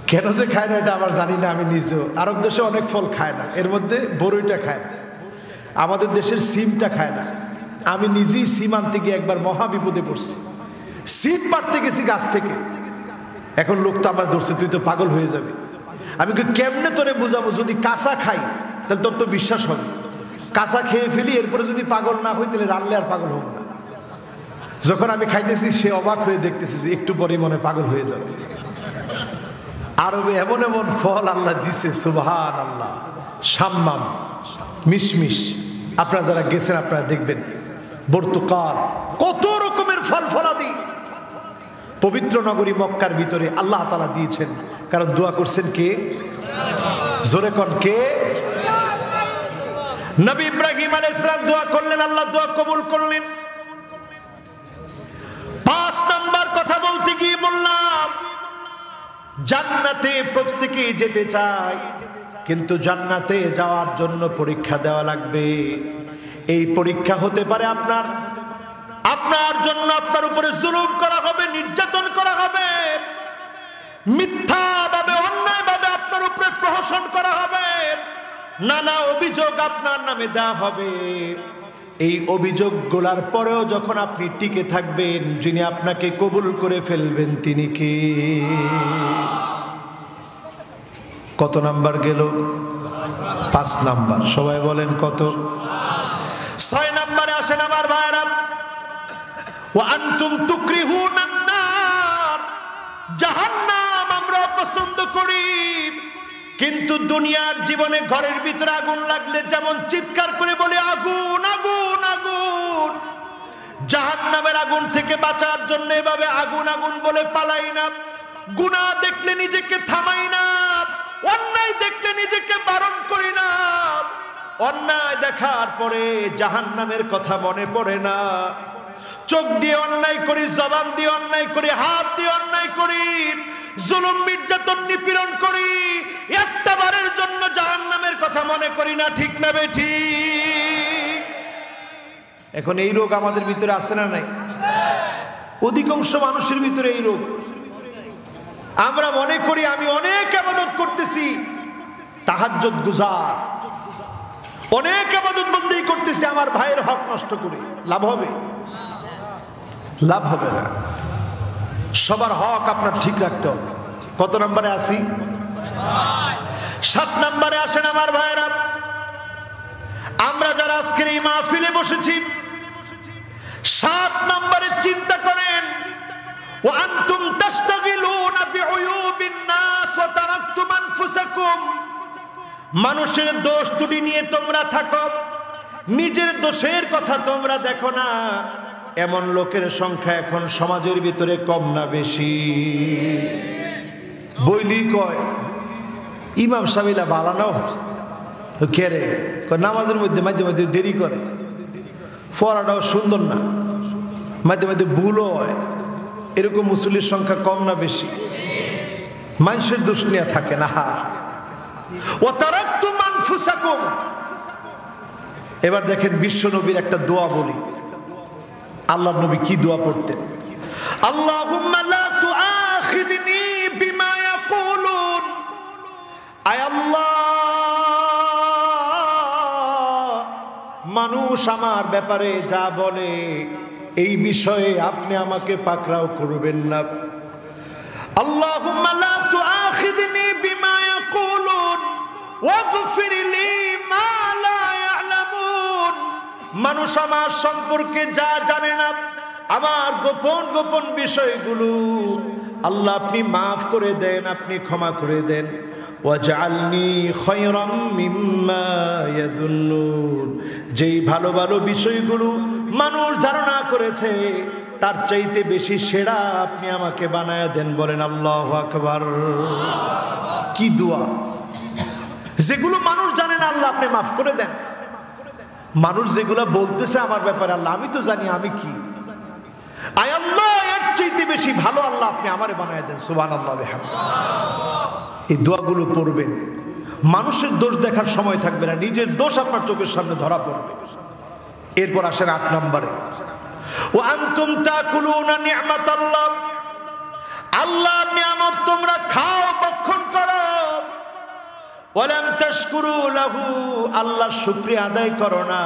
কেন যে খায় না এটা আমার জানি না। আমি নিজেও আরব দেশে অনেক ফল খায় না, এর মধ্যে বড়ইটা খায় না। আমাদের দেশের সিমটা খায় না। আমি নিজেই সিম আনতে গিয়ে একবার মহা বিপদে পড়ছি। সিম পাড়তে গেছি গাছ থেকে, এখন লোক তো আমার ধরছে তুই তো পাগল হয়ে যাবে। আমি কেমনে তোরে বুঝাবো? যদি কাঁচা খাই তাহলে তোর তো বিশ্বাস হবে। কাঁচা খেয়ে ফেলি, এরপরে যদি পাগল না হই তাহলে রানলে আর পাগল হবো না। যখন আমি খাইতেছি সে অবাক হয়ে দেখতেছি যে একটু পরে মনে পাগল হয়ে যাবে। আরবে এমন এমন ফল আল্লাহ দিছে, সুবহানাল্লাহ। শাম্মাম, মিশমিশ, আপনারা যারা গেছেন আপনারা দেখবেন। বর্তুকাল, কত রকমের ফল ফলাদি পবিত্র নগরী মক্কার ভিতরে আল্লাহ তাআলা দিয়েছেন। কারণ দোয়া করছেন কে? জোরে কোন কে? নবী ইব্রাহিম আলাইহিস সালাম দোয়া করলেন, আল্লাহ দোয়া কবুল করলেন। 5 নাম্বার কথা বলতে গিয়ে বললাম জান্নাতে প্রত্যেকেই যেতে চায়, কিন্তু জান্নাতে যাওয়ার জন্য পরীক্ষা দেওয়া লাগবে। এই পরীক্ষা হতে পারে আপনার জন্য আপনার উপরে জুলুম করা হবে, নির্যাতন করা হবে, মিথ্যাভাবে অন্যায়ভাবে আপনার উপরে প্রহসন করা হবে, নানা অভিযোগ আপনার নামে দেওয়া হবে। এই অভিযোগগুলোর পরেও যখন আপনি টিকে থাকবেন, যিনি আপনাকে কবুল করে ফেলবেন তিনি কে? কত নাম্বার গেল? 5 নাম্বার। সবাই বলেন কত? 6 নাম্বারে আসেন আমার ভাইরা। ওয়া আনতুম তুকরিহুনান নার, জাহান্নাম আমরা পছন্দ করি, কিন্তু দুনিয়ার জীবনে ঘরের ভিতরে আগুন লাগলে যেমন চিৎকার করে বলে আগুন আগুন আগুন, জাহান্নামের আগুন থেকে বাঁচার জন্য এভাবে আগুন আগুন বলে পালাই না। গুনাহ দেখলে নিজেকে থামাই না, অন্যায় দেখলে নিজেকে বারণ করি না। অন্যায় দেখার পরে জাহান্নামের কথা মনে পড়ে না। চোখ দিয়ে অন্যায় করি, জবান দিয়ে অন্যায় করি, হাত দিয়ে অন্যায় করি, জুলুম নির্যাতন নিপীড়ন করি, একটা বারের জন্য জাহান্নামের কথা মনে করি না। ঠিক না বেঠিক? এখন এই রোগ আমাদের ভিতরে আছে না নাই? অধিকাংশ মানুষের ভিতরে এই রোগ। আমরা মনে করি আমি অনেক ইবাদত করতেছি, তাহাজ্জুদ গুজার, অনেক ইবাদত বন্দেগী করতেছি, আমার ভাইয়ের হক নষ্ট করে লাভ হবে? লাভ হবে না। সবার হক আপনার ঠিক রাখতে হবে। কত নম্বরে আসি? 7 নম্বরে আসেন আমার ভাইয়েরা। আমরা যারা আজকের এই মাহফিলে বসেছি, 7 নম্বরে চিন্তা করেন ওয়া আনতুম তাশতাগিলুনা বিউয়ুবিন নাস ওয়া তারাকতুম আনফুসাকুম, মানুষের দোষ ত্রুটি নিয়ে তোমরা থাকো, নিজের দোষের কথা তোমরা দেখো না। এমন লোকের সংখ্যা এখন সমাজের ভিতরে কম না বেশি? বইলি কয় ইমাম সাহেবরা বালানো কেরে, নামাজের মধ্যে মাঝে মাঝে দেরি করে, পড়াটাও সুন্দর না, মাঝে মাঝে ভুলও হয়। এরকম মুসল্লির সংখ্যা কম না বেশি? মানুষের দোষ নিয়ে থাকে না। ওয়া তারাকতুম আনফুসাকুম। এবার দেখেন বিশ্ব নবীর একটা দোয়া বলি। আল্লাহর নবী কি দোয়া পড়তেন? আল্লাহুম্মা লা তুআখিযনি বিমা ইয়াকুলুন। আয় আল্লাহ, মানুষ আমার ব্যাপারে যা বলে এই বিষয়ে আপনি আমাকে পাকড়াও করবেন না। আল্লাহুম্মা লা তুআখিযনি বিমা ইয়াকুলুন ওয়াগফির লি মা লা ইয়ালামুন। মানুষ আমার সম্পর্কে যা জানে না, আমার গোপন গোপন বিষয়গুলো আল্লাহ আপনি মাফ করে দেন, আপনি ক্ষমা করে দেন। ওয়াজআলনি খায়রাম মিম্মা ইয়াযুন্নুন। যেই ভালো ভালো বিষয়গুলো মানুষ ধারণা করেছে তার চাইতে বেশি সেরা আপনি আমাকে বানায় দেন। বলেন আল্লাহু আকবার। কি দোয়া! যেগুলো মানুষ জানে না আল্লাহ আপনি মাফ করে দেন। মানুষ যেগুলো বলতেছে আমার ব্যাপারে আল্লাহ আমি তো জানি আমি কি। আয় আল্লাহ, এর চাইতে বেশি ভালো আল্লাহ আপনি আমারে বানায় দেন। সুবহানাল্লাহ বিহামদিহি। এই দোয়াগুলো পড়বেন, মানুষের দোষ দেখার সময় থাকবে না, নিজের দোষ আপনার চোখের সামনে ধরা পড়বে। এরপর আসেন ৮ নম্বরে, ওয়া আনতুম তাকুলুনা নি'মাতাল্লাহ। আল্লাহর নিয়ামত তোমরা খাও, ভক্ষণ করো। ওয়া লাম তাশকুরু লাহু, আল্লাহর শুকরিয়া আদায় করো না।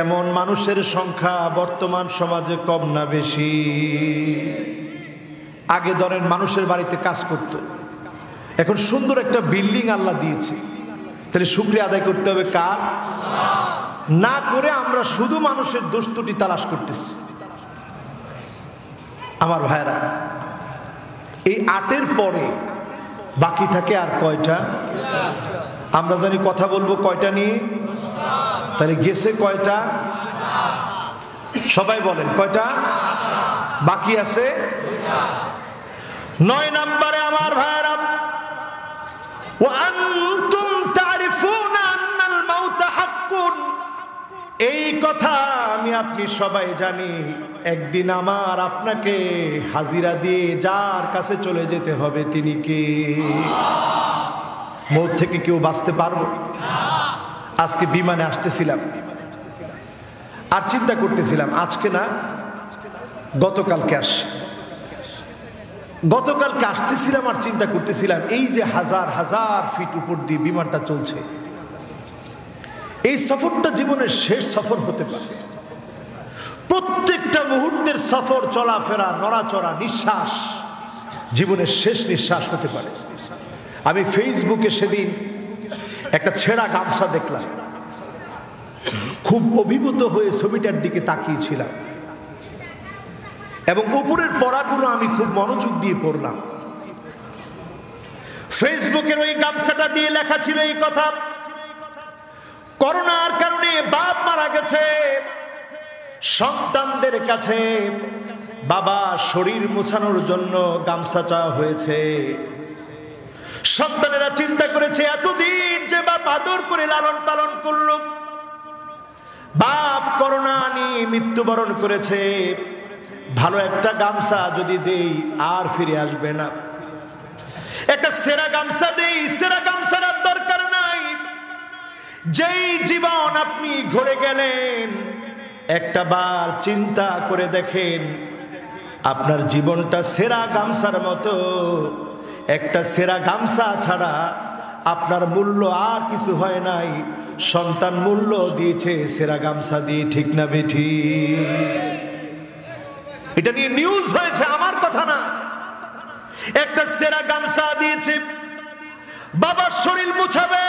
এমন মানুষের সংখ্যা বর্তমান সমাজে কম না বেশি? আগে ধরেন মানুষের বাড়িতে কাজ করত, এখন সুন্দর একটা বিল্ডিং আল্লাহ দিয়েছে, তাহলে শুকরিয়া আদায় করতে হবে কার? না করে আমরা শুধু মানুষের দোষ ত্রুটি তালাশ করতেছি। আমার ভাইরা, এই ৮-এর পরে বাকি থাকে আর কয়টা? আমরা জানি কথা বলবো কয়টা নিয়ে, তাহলে গেছে কয়টা? সবাই বলেন কয়টা বাকি আছে? ৯ নম্বরে আমার ভাইরা, ওয়া আনতুম তারিফুনা আন্নাল মাউতা হাক্কুন। এই কথা আমি আপনি সবাই জানি, একদিন আমার আপনাকে হাজিরা দিয়ে যার কাছে চলে যেতে হবে তিনি কে? মৌত থেকে কেউ বাঁচতে পারবো? আজকে বিমানে আসতেছিলাম আর চিন্তা করতেছিলাম, আজকে না গতকালকে আসতেছিলাম আর চিন্তা করতেছিলাম, এই যে হাজার হাজার ফিট উপর দিয়ে বিমানটা চলছে, এই সফরটা জীবনের শেষ সফর হতে পারে। প্রত্যেকটা মুহূর্তের সফর, চলাফেরা, নড়াচড়া, নিঃশ্বাস জীবনের শেষ নিঃশ্বাস হতে পারে। আমি ফেসবুকে সেদিন একটা ছেঁড়া গামছা দেখলাম, খুব অভিভূত হয়ে ছবিটার দিকে তাকিয়েছিলাম এবং উপরের পড়াগুলো আমি খুব মনোযোগ দিয়ে পড়লাম। ফেসবুকের ওই গামছাটা দিয়ে লেখা ছিল এই কথা, করোনার কারণে বাপ মারা গেছে, সন্তানদের কাছে বাবা শরীর মোছানোর জন্য গামছা চাওয়া হয়েছে। সন্তানেরা চিন্তা করেছে এতদিন যে বাপ আদর করে লালন পালন করল, বাপ করোনা নিয়ে মৃত্যুবরণ করেছে, ভালো একটা গামছা যদি দেই আর ফিরে আসবে না, একটা সেরা গামছা দেই, সেরা গামছার দরকার নাই। যেই জীবন আপনি ঘুরে গেলেন, একটা বার চিন্তা করে দেখেন আপনার জীবনটা সেরা গামছার মতো। একটা সেরা গামছা ছাড়া আপনার মূল্য আর কিছু হয় নাই। সন্তান মূল্য দিয়েছে সেরা গামছা দিয়ে, ঠিক না বেঠি? এটা নিয়ে নিউজ হয়েছে, আমার কথা না। একটা সেরা গামছা দিয়েছে, বাবার শরীর মুছাবে,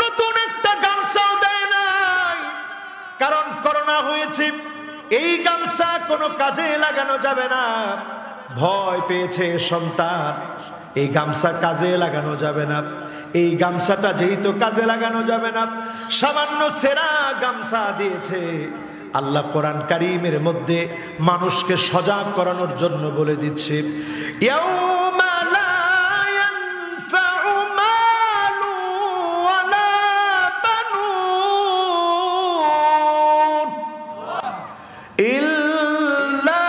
নতুন একটা গামছাও দেয় নাই, কারণ করোনা হয়েছে। এই গামছা কোনো কাজে লাগানো যাবে না, ভয় পেয়েছে সন্তান, এই গামছা কাজে লাগানো যাবে না। এই গামছাটা যেহেতু কাজে লাগানো যাবে না, সামান্য সেরা গামছা দিয়েছে। আল্লাহ কোরআন কারীমের মধ্যে মানুষকে সজাগ করানোর জন্য বলে দিচ্ছে, ইয়াউমা লা ইয়ানফাউ মালু ওয়ালা বানুন ইল্লা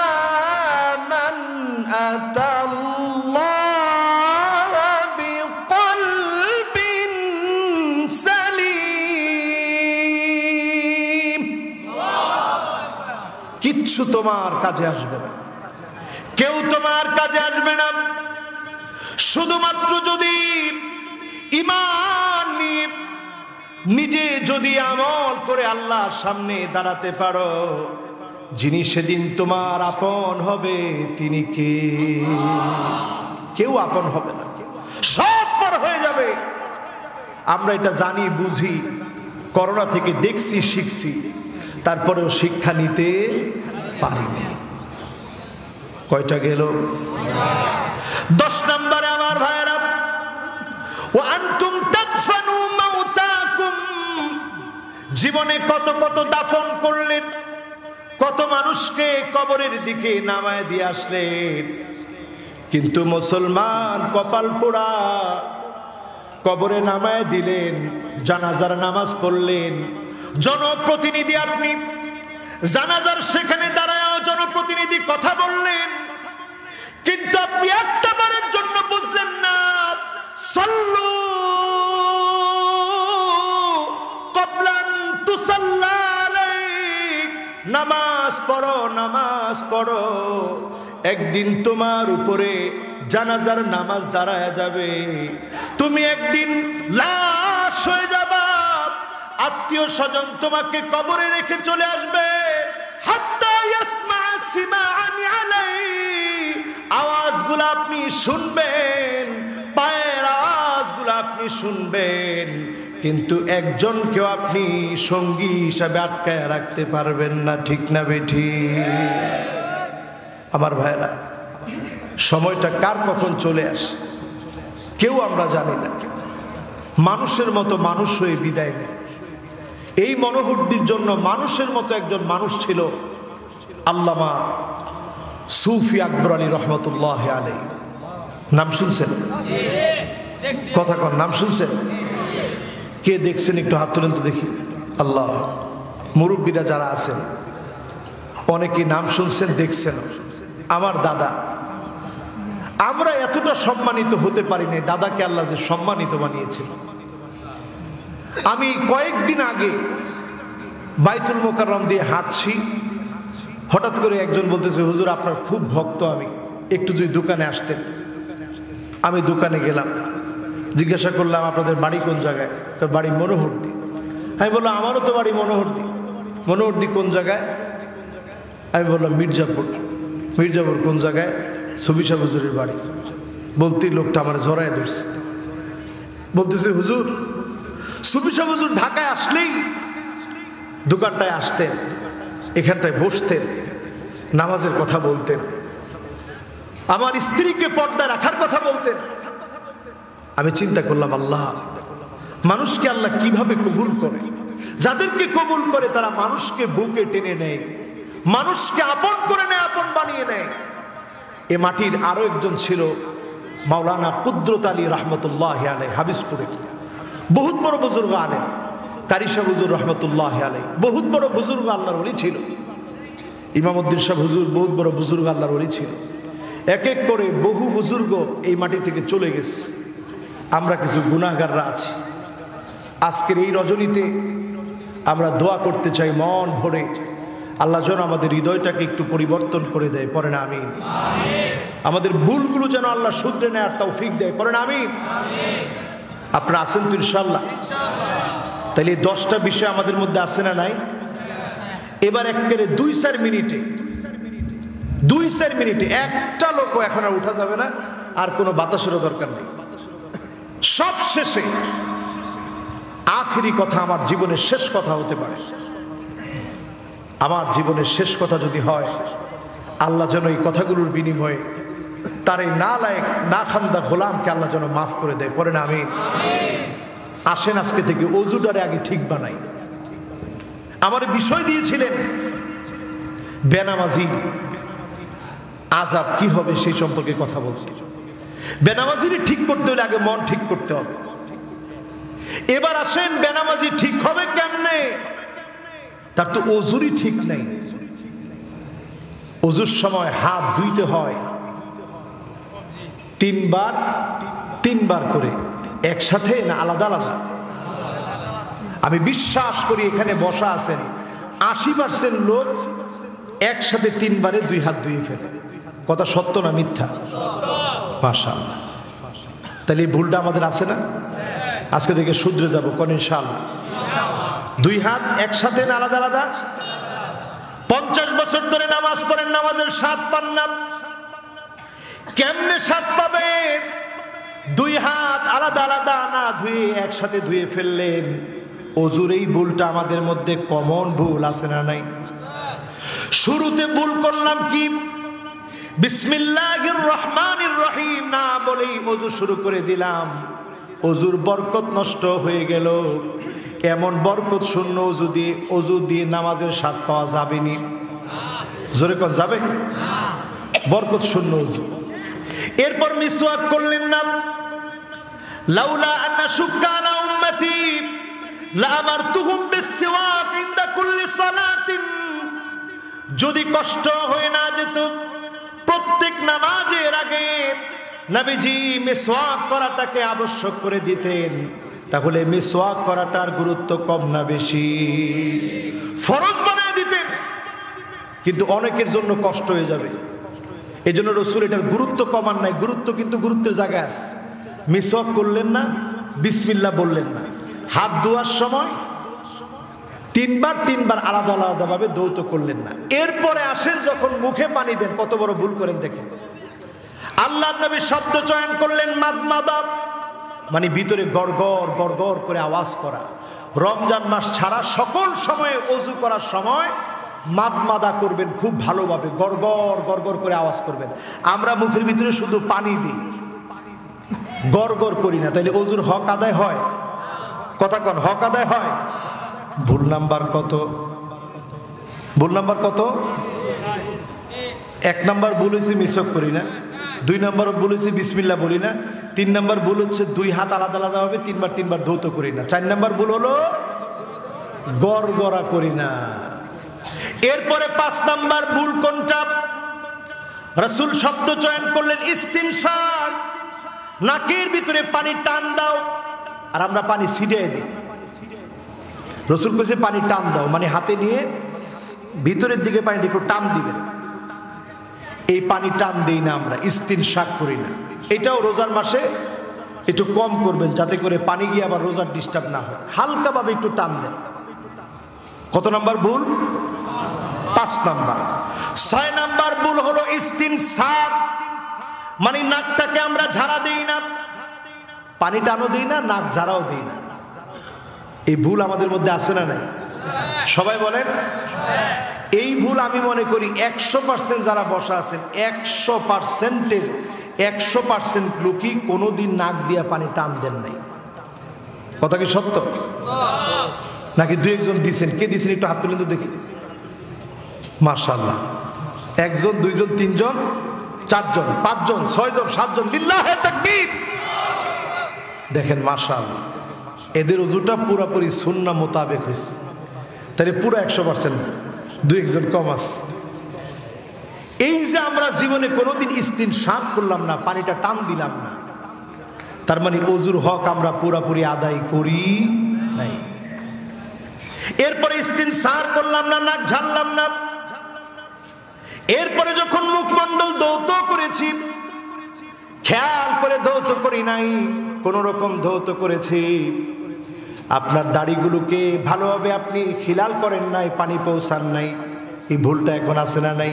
মান আতাল্লাহ তোমার কাজে আসবে না, কেউ তোমার কাজে আসবে না। শুধুমাত্র যদি ঈমান নিয়ে নিজে যদি আমল করে আল্লাহর সামনে দাঁড়াতে পারো, যিনি সেদিন তোমার আপন হবে তিনি কে? কেউ আপন হবে না, সব পর হয়ে যাবে। আমরা এটা জানি, বুঝি, করোনা থেকে দেখছি, শিখছি, তারপরেও শিক্ষা নিতে পারিনি। কয়টা গেল? 10 নম্বরে আমার ভাইরা, ওয়া আনতুম তাদফানু মাউতাকুম, জীবনে কত কত দাফন করলেন, কত মানুষকে কবরের দিকে নামায় দিয়ে আসলেন, কিন্তু মুসলমান কপাল পোড়া, কবরে নামায় দিলেন, জানাজার নামাজ পড়লেন, জনপ্রতিনিধি আপনি জানাজার সেখানে দাঁড়ায় জনপ্রতিনিধি কথা বললেন, কিন্তু আপনি একটা বারের জন্য বুঝলেন না সাল্লু ক্বাবলান তুসাল্লা আলাইক, নামাজ পড়ো, নামাজ পড়ো, একদিন তোমার উপরে জানাজার নামাজ দাঁড়ায় যাবে, তুমি একদিন লাশ হয়ে যাবা, আত্মীয় স্বজন তোমাকে কবরে রেখে চলে আসবে, হাত্তা ইয়াসমা সিমাআন আলাই, আওয়াজগুলো আপনি শুনবেন, পায়ের আওয়াজগুলো আপনি শুনবেন, কিন্তু একজনকেও আপনি সঙ্গী হিসাবে আটকায় রাখতে পারবেন না। ঠিক না বেঠিক? আমার ভাইরা, সময়টা কার কখন চলে আসে কেউ আমরা জানি না। মানুষের মতো মানুষ হয়ে বিদায় নেয়। এই মনোবুদ্ধির জন্য মানুষের মতো একজন মানুষ ছিল আল্লামা সুফি আকবর আলী রহমতুল্লাহ আলাইহি। নাম শুনছেন? কথা কন, নাম শুনছেন? কে দেখছেন একটু হাত তুলেন তো দেখি। আল্লাহ, মুরব্বীরা যারা আছেন অনেকে নাম শুনছেন, দেখছেন। আমার দাদা, আমরা এতটা সম্মানিত হতে পারি নাই, দাদাকে আল্লাহ যে সম্মানিত বানিয়েছিল। আমি কয়েকদিন আগে বাইতুল মোকাররম দিয়ে হাঁটছি, হঠাৎ করে একজন বলতেছে, হুজুর আপনার খুব ভক্ত আমি, একটু যদি দোকানে আসতেন। আমি দোকানে গেলাম, জিজ্ঞাসা করলাম আপনাদের বাড়ি কোন জায়গায়? বাড়ি মনোহরদি। আমি বললাম আমারও তো বাড়ি মনোহরদি। মনোহরদি কোন জায়গায়? আমি বললাম মির্জাপুর। মির্জাপুর কোন জায়গায়? সুবিশা হুজুরের বাড়ি। বলতেই লোকটা আমার জড়ায় ধরছে, বলতেছে হুজুর, সুবিশা হুজুর ঢাকায় আসলেই দোকানটায় আসতেন, এখানটায় বসতেন, নামাজের কথা বলতেন, আমার স্ত্রীকে পর্দায় রাখার কথা বলতেন। আমি চিন্তা করলাম, আল্লাহ, মানুষকে আল্লাহ কিভাবে কবুল করে? যাদেরকে কবুল করে তারা মানুষকে বুকে টেনে নেয়, মানুষকে আপন করে নেয়, আপন বানিয়ে নেয়। এ মাটির আরো একজন ছিল মাওলানা কুদরত আলী রহমতুল্লাহ আলাই, হাবিজপুরে বহুত বড় বুজুর্গ আলেম, কারিশা হুজুর রহমতুল্লাহ আলাই, বহুত বড় বুজুর্গ আল্লাহর ওলি ছিল। ইমামউদ্দিন সাহেব হুজুর বহুত বড় বুজুর্গ আল্লাহর ওলি ছিল। এক এক করে বহু বুজুর্গ এই মাটি থেকে চলে গেছে, আমরা কিছু গুনাহগাররা আছি। আজকের এই রজনীতে আমরা দোয়া করতে চাই মন ভরে, আল্লাহ যেন আমাদের হৃদয়টাকে একটু পরিবর্তন করে দেয়, পরে না আমিন। আমাদের ভুলগুলো যেন আল্লাহ শুধরে নেয় আর তৌফিক দেয়, পরে না আমিন। আপনারা আছেন তো ইনশাআল্লাহ? তাহলে 10টা বিষয় আমাদের মধ্যে আছে না নাই? এবার একেবারে 2-4 মিনিটে একটা লোকও এখন আর উঠা যাবে না, আর কোনো বাতাসেরও দরকার নেই। সব শেষে আখেরি কথা, আমার জীবনের শেষ কথা হতে পারে। আমার জীবনের শেষ কথা যদি হয়, আল্লাহ যেন এই কথাগুলোর বিনিময়ে তার এই না লায়েক না খান্দা গোলামকে আল্লাহ যেন মাফ করে দেয়, পরে না আমিন। আসেন আজকে থেকে ওযুটারে আগে ঠিক বানাই। আমার বিষয় দিয়েছিলেন বেনামাজি আযাব কি হবে সেই সম্পর্কে কথা বলছি। বেনামাজিরে ঠিক করতে হলে আগে মন ঠিক করতে হবে। এবার আসেন বেনামাজি ঠিক হবে কেমনে? তার তো ওযুরই ঠিক নেই। ওযুর সময় হাত ধুইতে হয় 3 বার করে, একসাথে না আলাদা আলাদা? আমি বিশ্বাস করি এখানে বসা আছেন 80% লোক একসাথে 3 বারে 2 হাত ধুয়ে ফেলে। কথা সত্য না মিথ্যা? মাশাআল্লাহ। তাহলে এই ভুলটা আমাদের আছে না? আজকে থেকে শুধরে যাব কোন ইনশাআল্লাহ। 2 হাত একসাথে না আলাদা আলাদা? 50 বছর ধরে নামাজ পড়েন, নামাজের স্বাদ পান না। কেমনে স্বাদ পাবেন? 2 হাত আলাদা আলাদা না ধুয়ে একসাথে ধুয়ে ফেললেন। ওযুর এই ভুলটা আমাদের মধ্যে কমন ভুল আছে না নাই? শুরুতে ভুল করলাম কি? বিসমিল্লাহির রহমানির রহিম না বলেই ওযু শুরু করে দিলাম। ওযুর বরকত নষ্ট হয়ে গেল। এমন বরকত শূন্য ওযু দিয়ে নামাজের স্বাদ পাওয়া যাবে নি? জোরে কোন যাবে? বরকত শূন্য ওযু। এরপর মিসওয়াক করলেন না। লাউলা আন্না শুক্কানা উম্মতি লা আমারতুহুম বিসওয়াক ইনদা কুল্লি সালাতিন। যদি কষ্ট হয়ে না যেত, প্রত্যেক নামাজের আগে নবীজি মিসওয়াক করাটাকে আবশ্যক করে দিতেন, তাহলে মিসওয়াক করাটার গুরুত্ব কম না বেশি? ফরজ বানিয়ে দিতেন। কিন্তু অনেকের জন্য কষ্ট হয়ে যাবে, এজন্য রাসূল এটার গুরুত্ব কমান নাই, গুরুত্ব কিন্তু গুরুত্বের জায়গায় আছে। মিসওয়াক করলেন না, বিসমিল্লাহ বললেন না। হাত ধোয়ার সময় 3 বার আলাদা আলাদা ভাবে ধৌত করলেন না। এরপরে আসেন যখন মুখে পানি দেন, কত বড় ভুল করেন দেখেন। আল্লাহর নবী শব্দ চয়ন করলেন মাদমাদা, মানে ভিতরে গড়গড় গড়গড় করে আওয়াজ করা। রমজান মাস ছাড়া সকল সময়ে ওযু করার সময় মাদমাদা করবেন খুব ভালোভাবে, গড়গড় গড়গড় করে আওয়াজ করবেন। আমরা মুখের ভিতরে শুধু পানি দিই, গড়গড় করি না, তাইলে ওযুর হক আদায় হয়? কথা কোন হক আদায় হয়? ভুল নাম্বার কত? ভুল নাম্বার কত? 1 নাম্বার ভুল হয়েছে মিসওয়াক করি না, 2 নাম্বার ভুল হয়েছে বিসমিল্লাহ বলি না, 3 নাম্বার ভুল হচ্ছে 2 হাত আলাদা আলাদা হবে 3 বার ধৌত করি না, 4 নাম্বার ভুল হলো গড়গড়া করি না। এরপরে 5 নাম্বার ভুল কোনটা? রাসূল শব্দ চয়ন করলেন ইস্তিনশাক, নাকের ভিতরে পানি টান দাও, আর আমরা পানি ছিটিয়ে দিই। রাসূল কইছে পানি টান দাও, মানে হাতে নিয়ে ভিতরের দিকে পানিটা একটু টান দিবেন। এই পানি টান দেই না, আমরা ইস্তিনশাক করি না। এটাও রোজার মাসে একটু কম করবেন, যাতে করে পানি গিয়ে আবার রোজার ডিস্টার্ব না হয়। হালকাভাবে একটু টান দেন। কত নাম্বার ভুল? 5 নাম্বার। 6 নাম্বার ভুল হলো ইস্তিনসার, মানে নাকটাকে আমরা ঝাড়া দেই না, পানি টানও দেই না, নাক ঝাড়াও দেই না। এই ভুল আমাদের মধ্যে আছে না নাই? সবাই বলেন। এই ভুল আমি মনে করি 100% যারা বসা আছেন 100%-এর 100% লোকই কোনোদিন নাক দিয়া পানি টান দেন নাই। কথা কি সত্য নাকি 2-1 দিছেন? কে দিছেন একটু হাত তুলে তো দেখি। মাশাআল্লাহ। 1 জন, 2 জন, 3 জন, 4 জন, 5 জন, 6 জন, 7 জন। লিল্লাহে তাকবীর। দেখেন মাশাআল্লাহ, এদের ওযুটা পুরোপুরি সুন্নাহ মোতাবেক হয়েছে। তাহলে পুরো 100% না, 2-1 জন কম আছে। এই যে আমরা জীবনে কোনোদিন ইস্তিনশাক করলাম না, পানিটা টান দিলাম না, তার মানে ওযুর হক আমরা পুরোপুরি আদায় করি নাই। এরপরে ইস্তিনসার করলাম না, নাক ঝাড়লাম না। এরপরে যখন মুখমণ্ডল ধৌত করেছি, খেয়াল করে ধৌত করি নাই, কোন রকম ধৌত করেছি। আপনার দাড়িগুলোকে ভালোভাবে আপনি খিলাল করেন নাই, পানি পৌঁছান নাই। এই ভুলটা এখন আছে না নাই?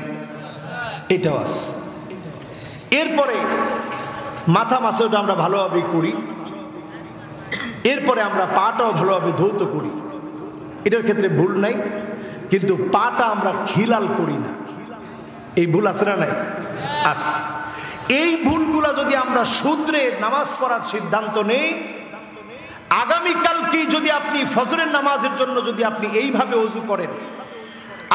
এটাও আছে। এরপরে মাথা মাসাজটা আমরা ভালোভাবে করি। এরপরে আমরা পাটাও ভালোভাবে ধৌত করি, এটার ক্ষেত্রে ভুল নাই। কিন্তু পাটা আমরা খিলাল করি না, এই ভুল আছে না নাই? আছে। এই ভুলগুলা যদি আমরা শুধরে নামাজ পড়ার সিদ্ধান্ত নেই, আগামীকালকে যদি আপনি ফজরের নামাজের জন্য যদি আপনি এইভাবে ওযু করেন,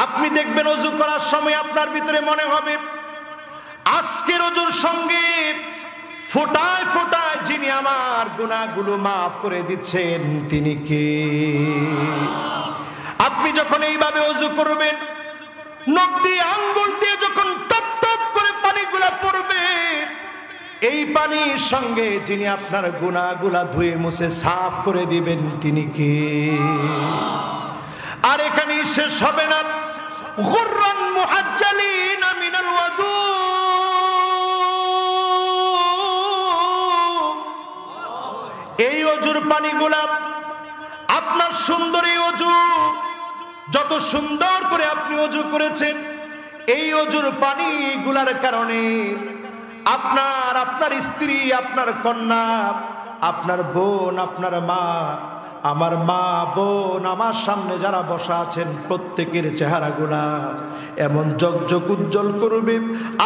আপনি দেখবেন ওযু করার সময় আপনার ভিতরে মনে হবে আজকের ওযুর সঙ্গে ফোঁটায় ফোঁটায় যিনি আমার গুনাহগুলো মাফ করে দিচ্ছেন তিনি কে? আপনি যখন এইভাবে ওযু করবেন, নখ দিয়ে আঙ্গুল দিয়ে যখন টপ টপ করে পানিগুলা পড়বে, এই পানির সঙ্গে যিনি আপনার গুনাহগুলা ধুয়ে মুছে সাফ করে দিবেন তিনি কে? আর এখানেই শেষ হবে না। গুররান মুহাজ্জালিনা মিনাল ওয়াদু, এই অজুর পানিগুলা আপনার সুন্দরী অজু, যত সুন্দর করে আপনি অজু করেছেন এই অজুর পানিগুলার কারণে আপনার আপনার স্ত্রী, আপনার কন্যা, আপনার বোন, আপনার মা, আমার মা বোন, আমার সামনে যারা বসা আছেন প্রত্যেকের চেহারাগুলা এমন জগজগ উজ্জ্বল করবে।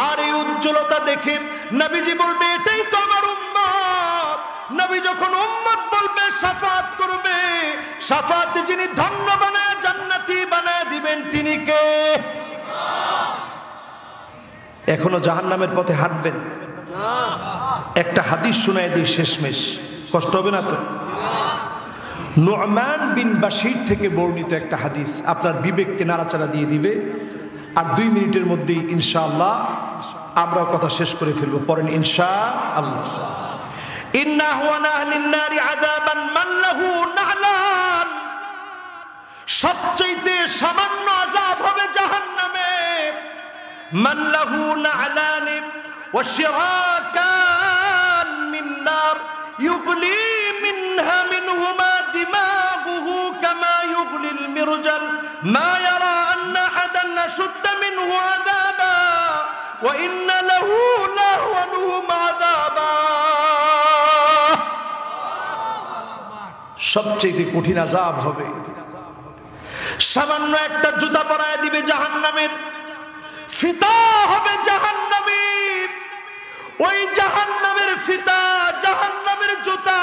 আর এই উজ্জ্বলতা দেখে নবীজি বলবে এটাই তো আমার উম্মত। নবী যখন উম্মত বলবে শাফাত করবে, শাফাতে যিনি ধন্য বানায় জান্নাতি বানায় দিবেন তিনি কে? এখনো জাহান্নামের পথে হাঁটবেন? একটা হাদিস শোনায় দিই শেষমেশ, কষ্ট হবে না তো? নু'মান বিন বাশির থেকে বর্ণিত একটা হাদিস আপনার বিবেককে নাড়াচাড়া দিয়ে দিবে। আর 2 মিনিটের মধ্যেই ইনশাআল্লাহ আমরাও কথা শেষ করে ফেলবো। পড়েন ইনশাআল্লাহ। ইন্না হুয়া আহলিন নারি আযাবান মান লাহু না'লান, সবচেয়ে সামান্য আযাব হবে জাহান্নামে। মান লাহু না'লান ওয়া শিরাকান মিন নার ইউগলি মিনহা মিনহুমা দিমাগুহু কামা ইউগলিল মিরজাল মা ইয়ারা আন্না আহাদান আশুদ্দা মিনহু আযাবা ওয়া ইন্না লাহু লাহওয়ানুহুম আযাবা। সবচেয়ে কঠিন আযাব হবে। সামান্য একটা জুতা পরায় দিবে জাহান্নামের, ফিতা হবে জাহান্নামী, ওই জাহান্নামের ফিতা, জাহান্নামের জুতা,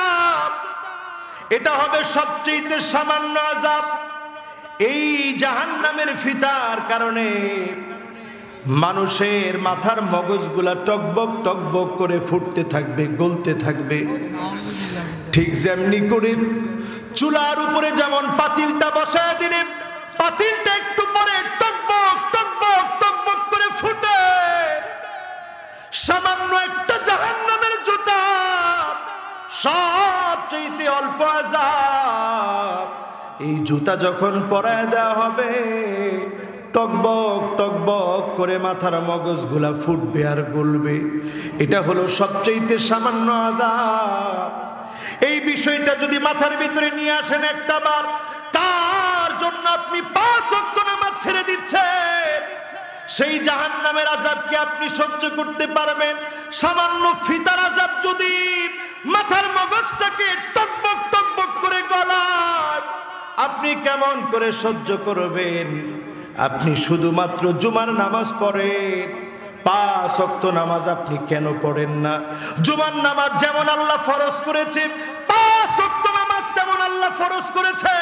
এটা হবে সবচেয়ে সামান্য আযাব। এই জাহান্নামের ফিতার কারণে মানুষের মাথার মগজগুলা টকবক টকবক করে ফুটতে থাকবে, গলতে থাকবে। ঠিক যেমনি করে চুলার উপরে যেমন পাতিলটা বসায় দিলে পাতিলটা একটু পরে টকবক টকবক টকবক করে ফুটে, সামান্য একটা জাহান্নামের জুতা সবচেয়ে অল্প আযাব। এই জুতা যখন পরায় দেওয়া হবে টকবক টকবক করে মাথার মগজগুলা ফুটবে আর গলবে। এটা হলো সবচেয়ে সামান্য আযাব। এই বিষয়টা যদি মাথার ভিতরে নিয়ে আসেন একটা বার, তার জন্য আপনি 5 ওয়াক্ত নামাজ ছেড়ে দিচ্ছেন, সেই জাহান্নামের আযাবকে আপনি সহ্য করতে পারবেন? সামান্য ফিতার আযাব যদি মাথার মগজটাকে টকবক টকবক করে গলায়, আপনি কেমন করে সহ্য করবেন? আপনি শুধুমাত্র জুমার নামাজ পড়েন, 5 ওয়াক্ত নামাজ আপনি কেন পড়েন না? জুমার নামাজ যেমন আল্লাহ ফরজ করেছে, 5 ওয়াক্ত নামাজ তেমন আল্লাহ ফরজ করেছে।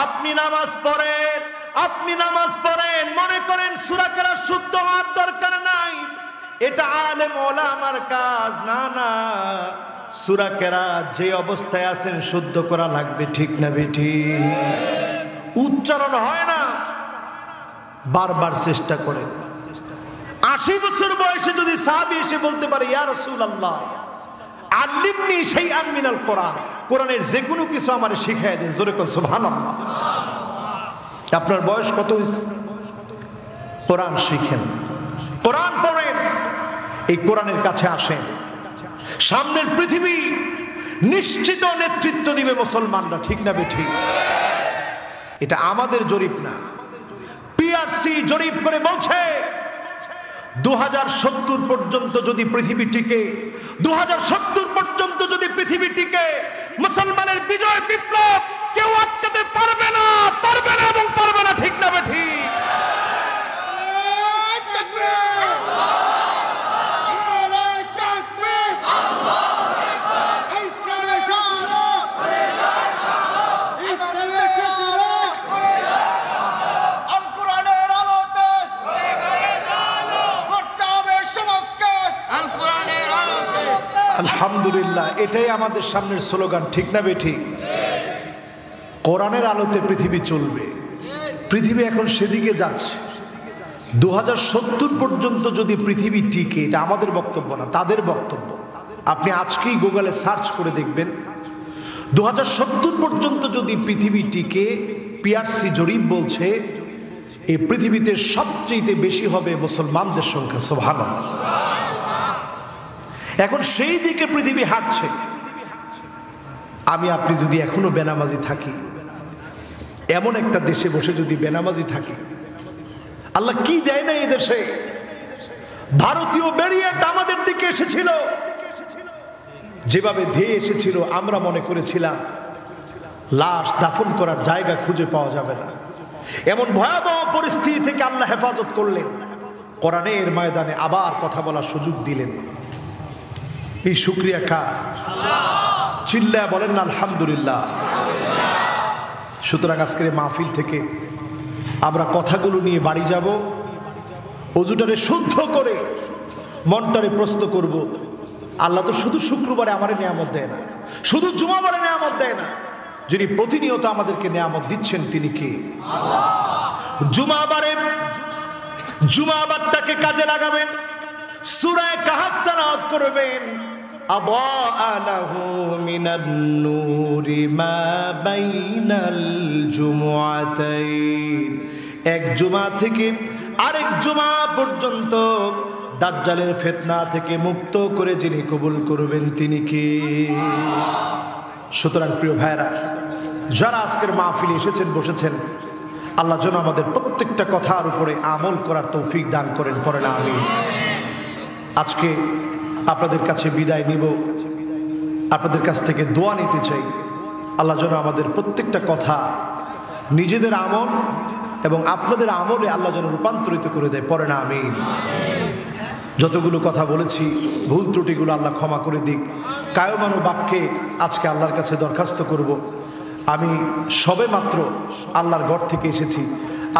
আপনি নামাজ পড়েন, আপনি নামাজ পড়েন, মনে করেন সূরা কেরাত শুদ্ধ হওয়ার দরকার নাই, এটা আলেম ওলামার কাজ। না না, সূরা কেরাত যে অবস্থায় আছেন শুদ্ধ করা লাগবে, ঠিক না বেঠি? উচ্চারণ হয় না, বারবার চেষ্টা করেন। 80 বছর বয়সে যদি সাহাবী এসে বলতে পারে ইয়া রাসূলুল্লাহ আল্লিমনি শাইআন মিনাল কোরআন, কোরআনের যে কোনো কিছু আমারে শিখাইয়া দেন, জোরে কোন সুবহানাল্লাহ। আপনার বয়স কত হয়েছে? কোরআন শিখেন, কোরআন পড়েন, এই কোরআনের কাছে আসেন। সামনের পৃথিবী নিশ্চিত নেতৃত্ব দিবে মুসলমানরা, ঠিক না বেঠিক? এটা আমাদের জরিপ না, পিআরসি জরিপ করে বলছে 2070 পর্যন্ত যদি পৃথিবী টিকে, 2070 পর্যন্ত যদি পৃথিবী টিকে, মুসলমানের বিজয় বিপ্লব কেউ আটকাতে পারবে না, পারবে না এবং পারবে না, ঠিক না বেঠিক? আলহামদুলিল্লাহ, এটাই আমাদের সামনের স্লোগান, ঠিক না বেঠিক? কোরআনের আলোতে পৃথিবী চলবে। পৃথিবী এখন সেদিকে যাচ্ছে। 2070 পর্যন্ত যদি পৃথিবী টিকে, এটা আমাদের বক্তব্য না, তাদের বক্তব্য। আপনি আজকেই গুগলে সার্চ করে দেখবেন 2070 পর্যন্ত যদি পৃথিবী টিকে, পিআরসি জরিপ বলছে এই পৃথিবীতে সবচেয়ে বেশি হবে মুসলমানদের সংখ্যা, সুবহানাল্লাহ। এখন সেই দিকে পৃথিবী হাঁটছে। আমি আপনি যদি এখনো বেনামাজি থাকি, এমন একটা দেশে বসে যদি বেনামাজি থাকি, আল্লাহ কি দেয় না এই দেশে। ভারতীয় ব্যারিয়ার আমাদের দিকে এসেছিল, যেভাবে ধেয়ে এসেছিল আমরা মনে করেছিলাম লাশ দাফন করার জায়গা খুঁজে পাওয়া যাবে না। এমন ভয়াবহ পরিস্থিতি থেকে আল্লাহ হেফাজত করলেন, কোরআনের ময়দানে আবার কথা বলার সুযোগ দিলেন। এই শুকরিয়া কার? চিল্লায়া বলেন না আলহামদুলিল্লাহ। সুতরাং আজকের মাহফিল থেকে আমরা কথাগুলো নিয়ে বাড়ি যাব, অজুটারে শুদ্ধ করে মনটারে প্রস্তুত করব। আল্লাহ তো শুধু শুক্রবারে আমারে নিয়ামত দেয় না, শুধু জুমাবারে নিয়ামত দেয় না, যিনি প্রতিনিয়ত আমাদেরকে নিয়ামত দিচ্ছেন তিনি কে? জুমাবারটাকে কাজে লাগাবেন, সূরা কাহফ তেলাওয়াত করবেন। আযা লাহু মিনান নূরি মা বাইনাল জুমআতাইন। এক জুমা থেকে আরেক জুমা পর্যন্ত দাজ্জালের ফিতনা থেকে মুক্ত করে যিনি কবুল করবেন তিনি কে? সুতরাং প্রিয় ভাইরা, যারা আজকের মাহফিলে এসেছেন বসেছেন, আল্লাহ যেন আমাদের প্রত্যেকটা কথার উপরে আমল করার তৌফিক দান করেন, পড়েন আমিন। আজকে আপনাদের কাছে বিদায় নিব, আপনাদের কাছ থেকে দোয়া নিতে চাই। আল্লাহ যেন আমাদের প্রত্যেকটা কথা নিজেদের আমল এবং আপনাদের আমলে আল্লাহ যেন রূপান্তরিত করে দেয়, পড়েন আমিন। যতগুলো কথা বলেছি ভুল ত্রুটিগুলো আল্লাহ ক্ষমা করে দিক। কায়মানো বাক্যে আজকে আল্লাহর কাছে দরখাস্ত করব, আমি সবে মাত্র আল্লাহর ঘর থেকে এসেছি,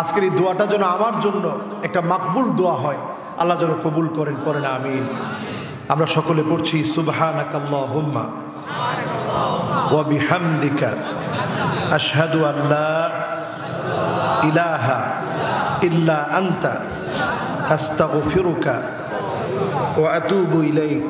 আজকের এই দোয়াটা যেন আমার জন্য একটা মাকবুল দোয়া হয়, আল্লাহ যেন কবুল করেন, পড়েন আমিন। আমরা সকলে পড়ছি সুবহানাকাল্লাহুম্মা ওয়া বিহামদিকা আশহাদু আল্লা ইলাহা ইল্লা আনতা আস্তাগফিরুকা ওয়া আতুবু ইলাইক।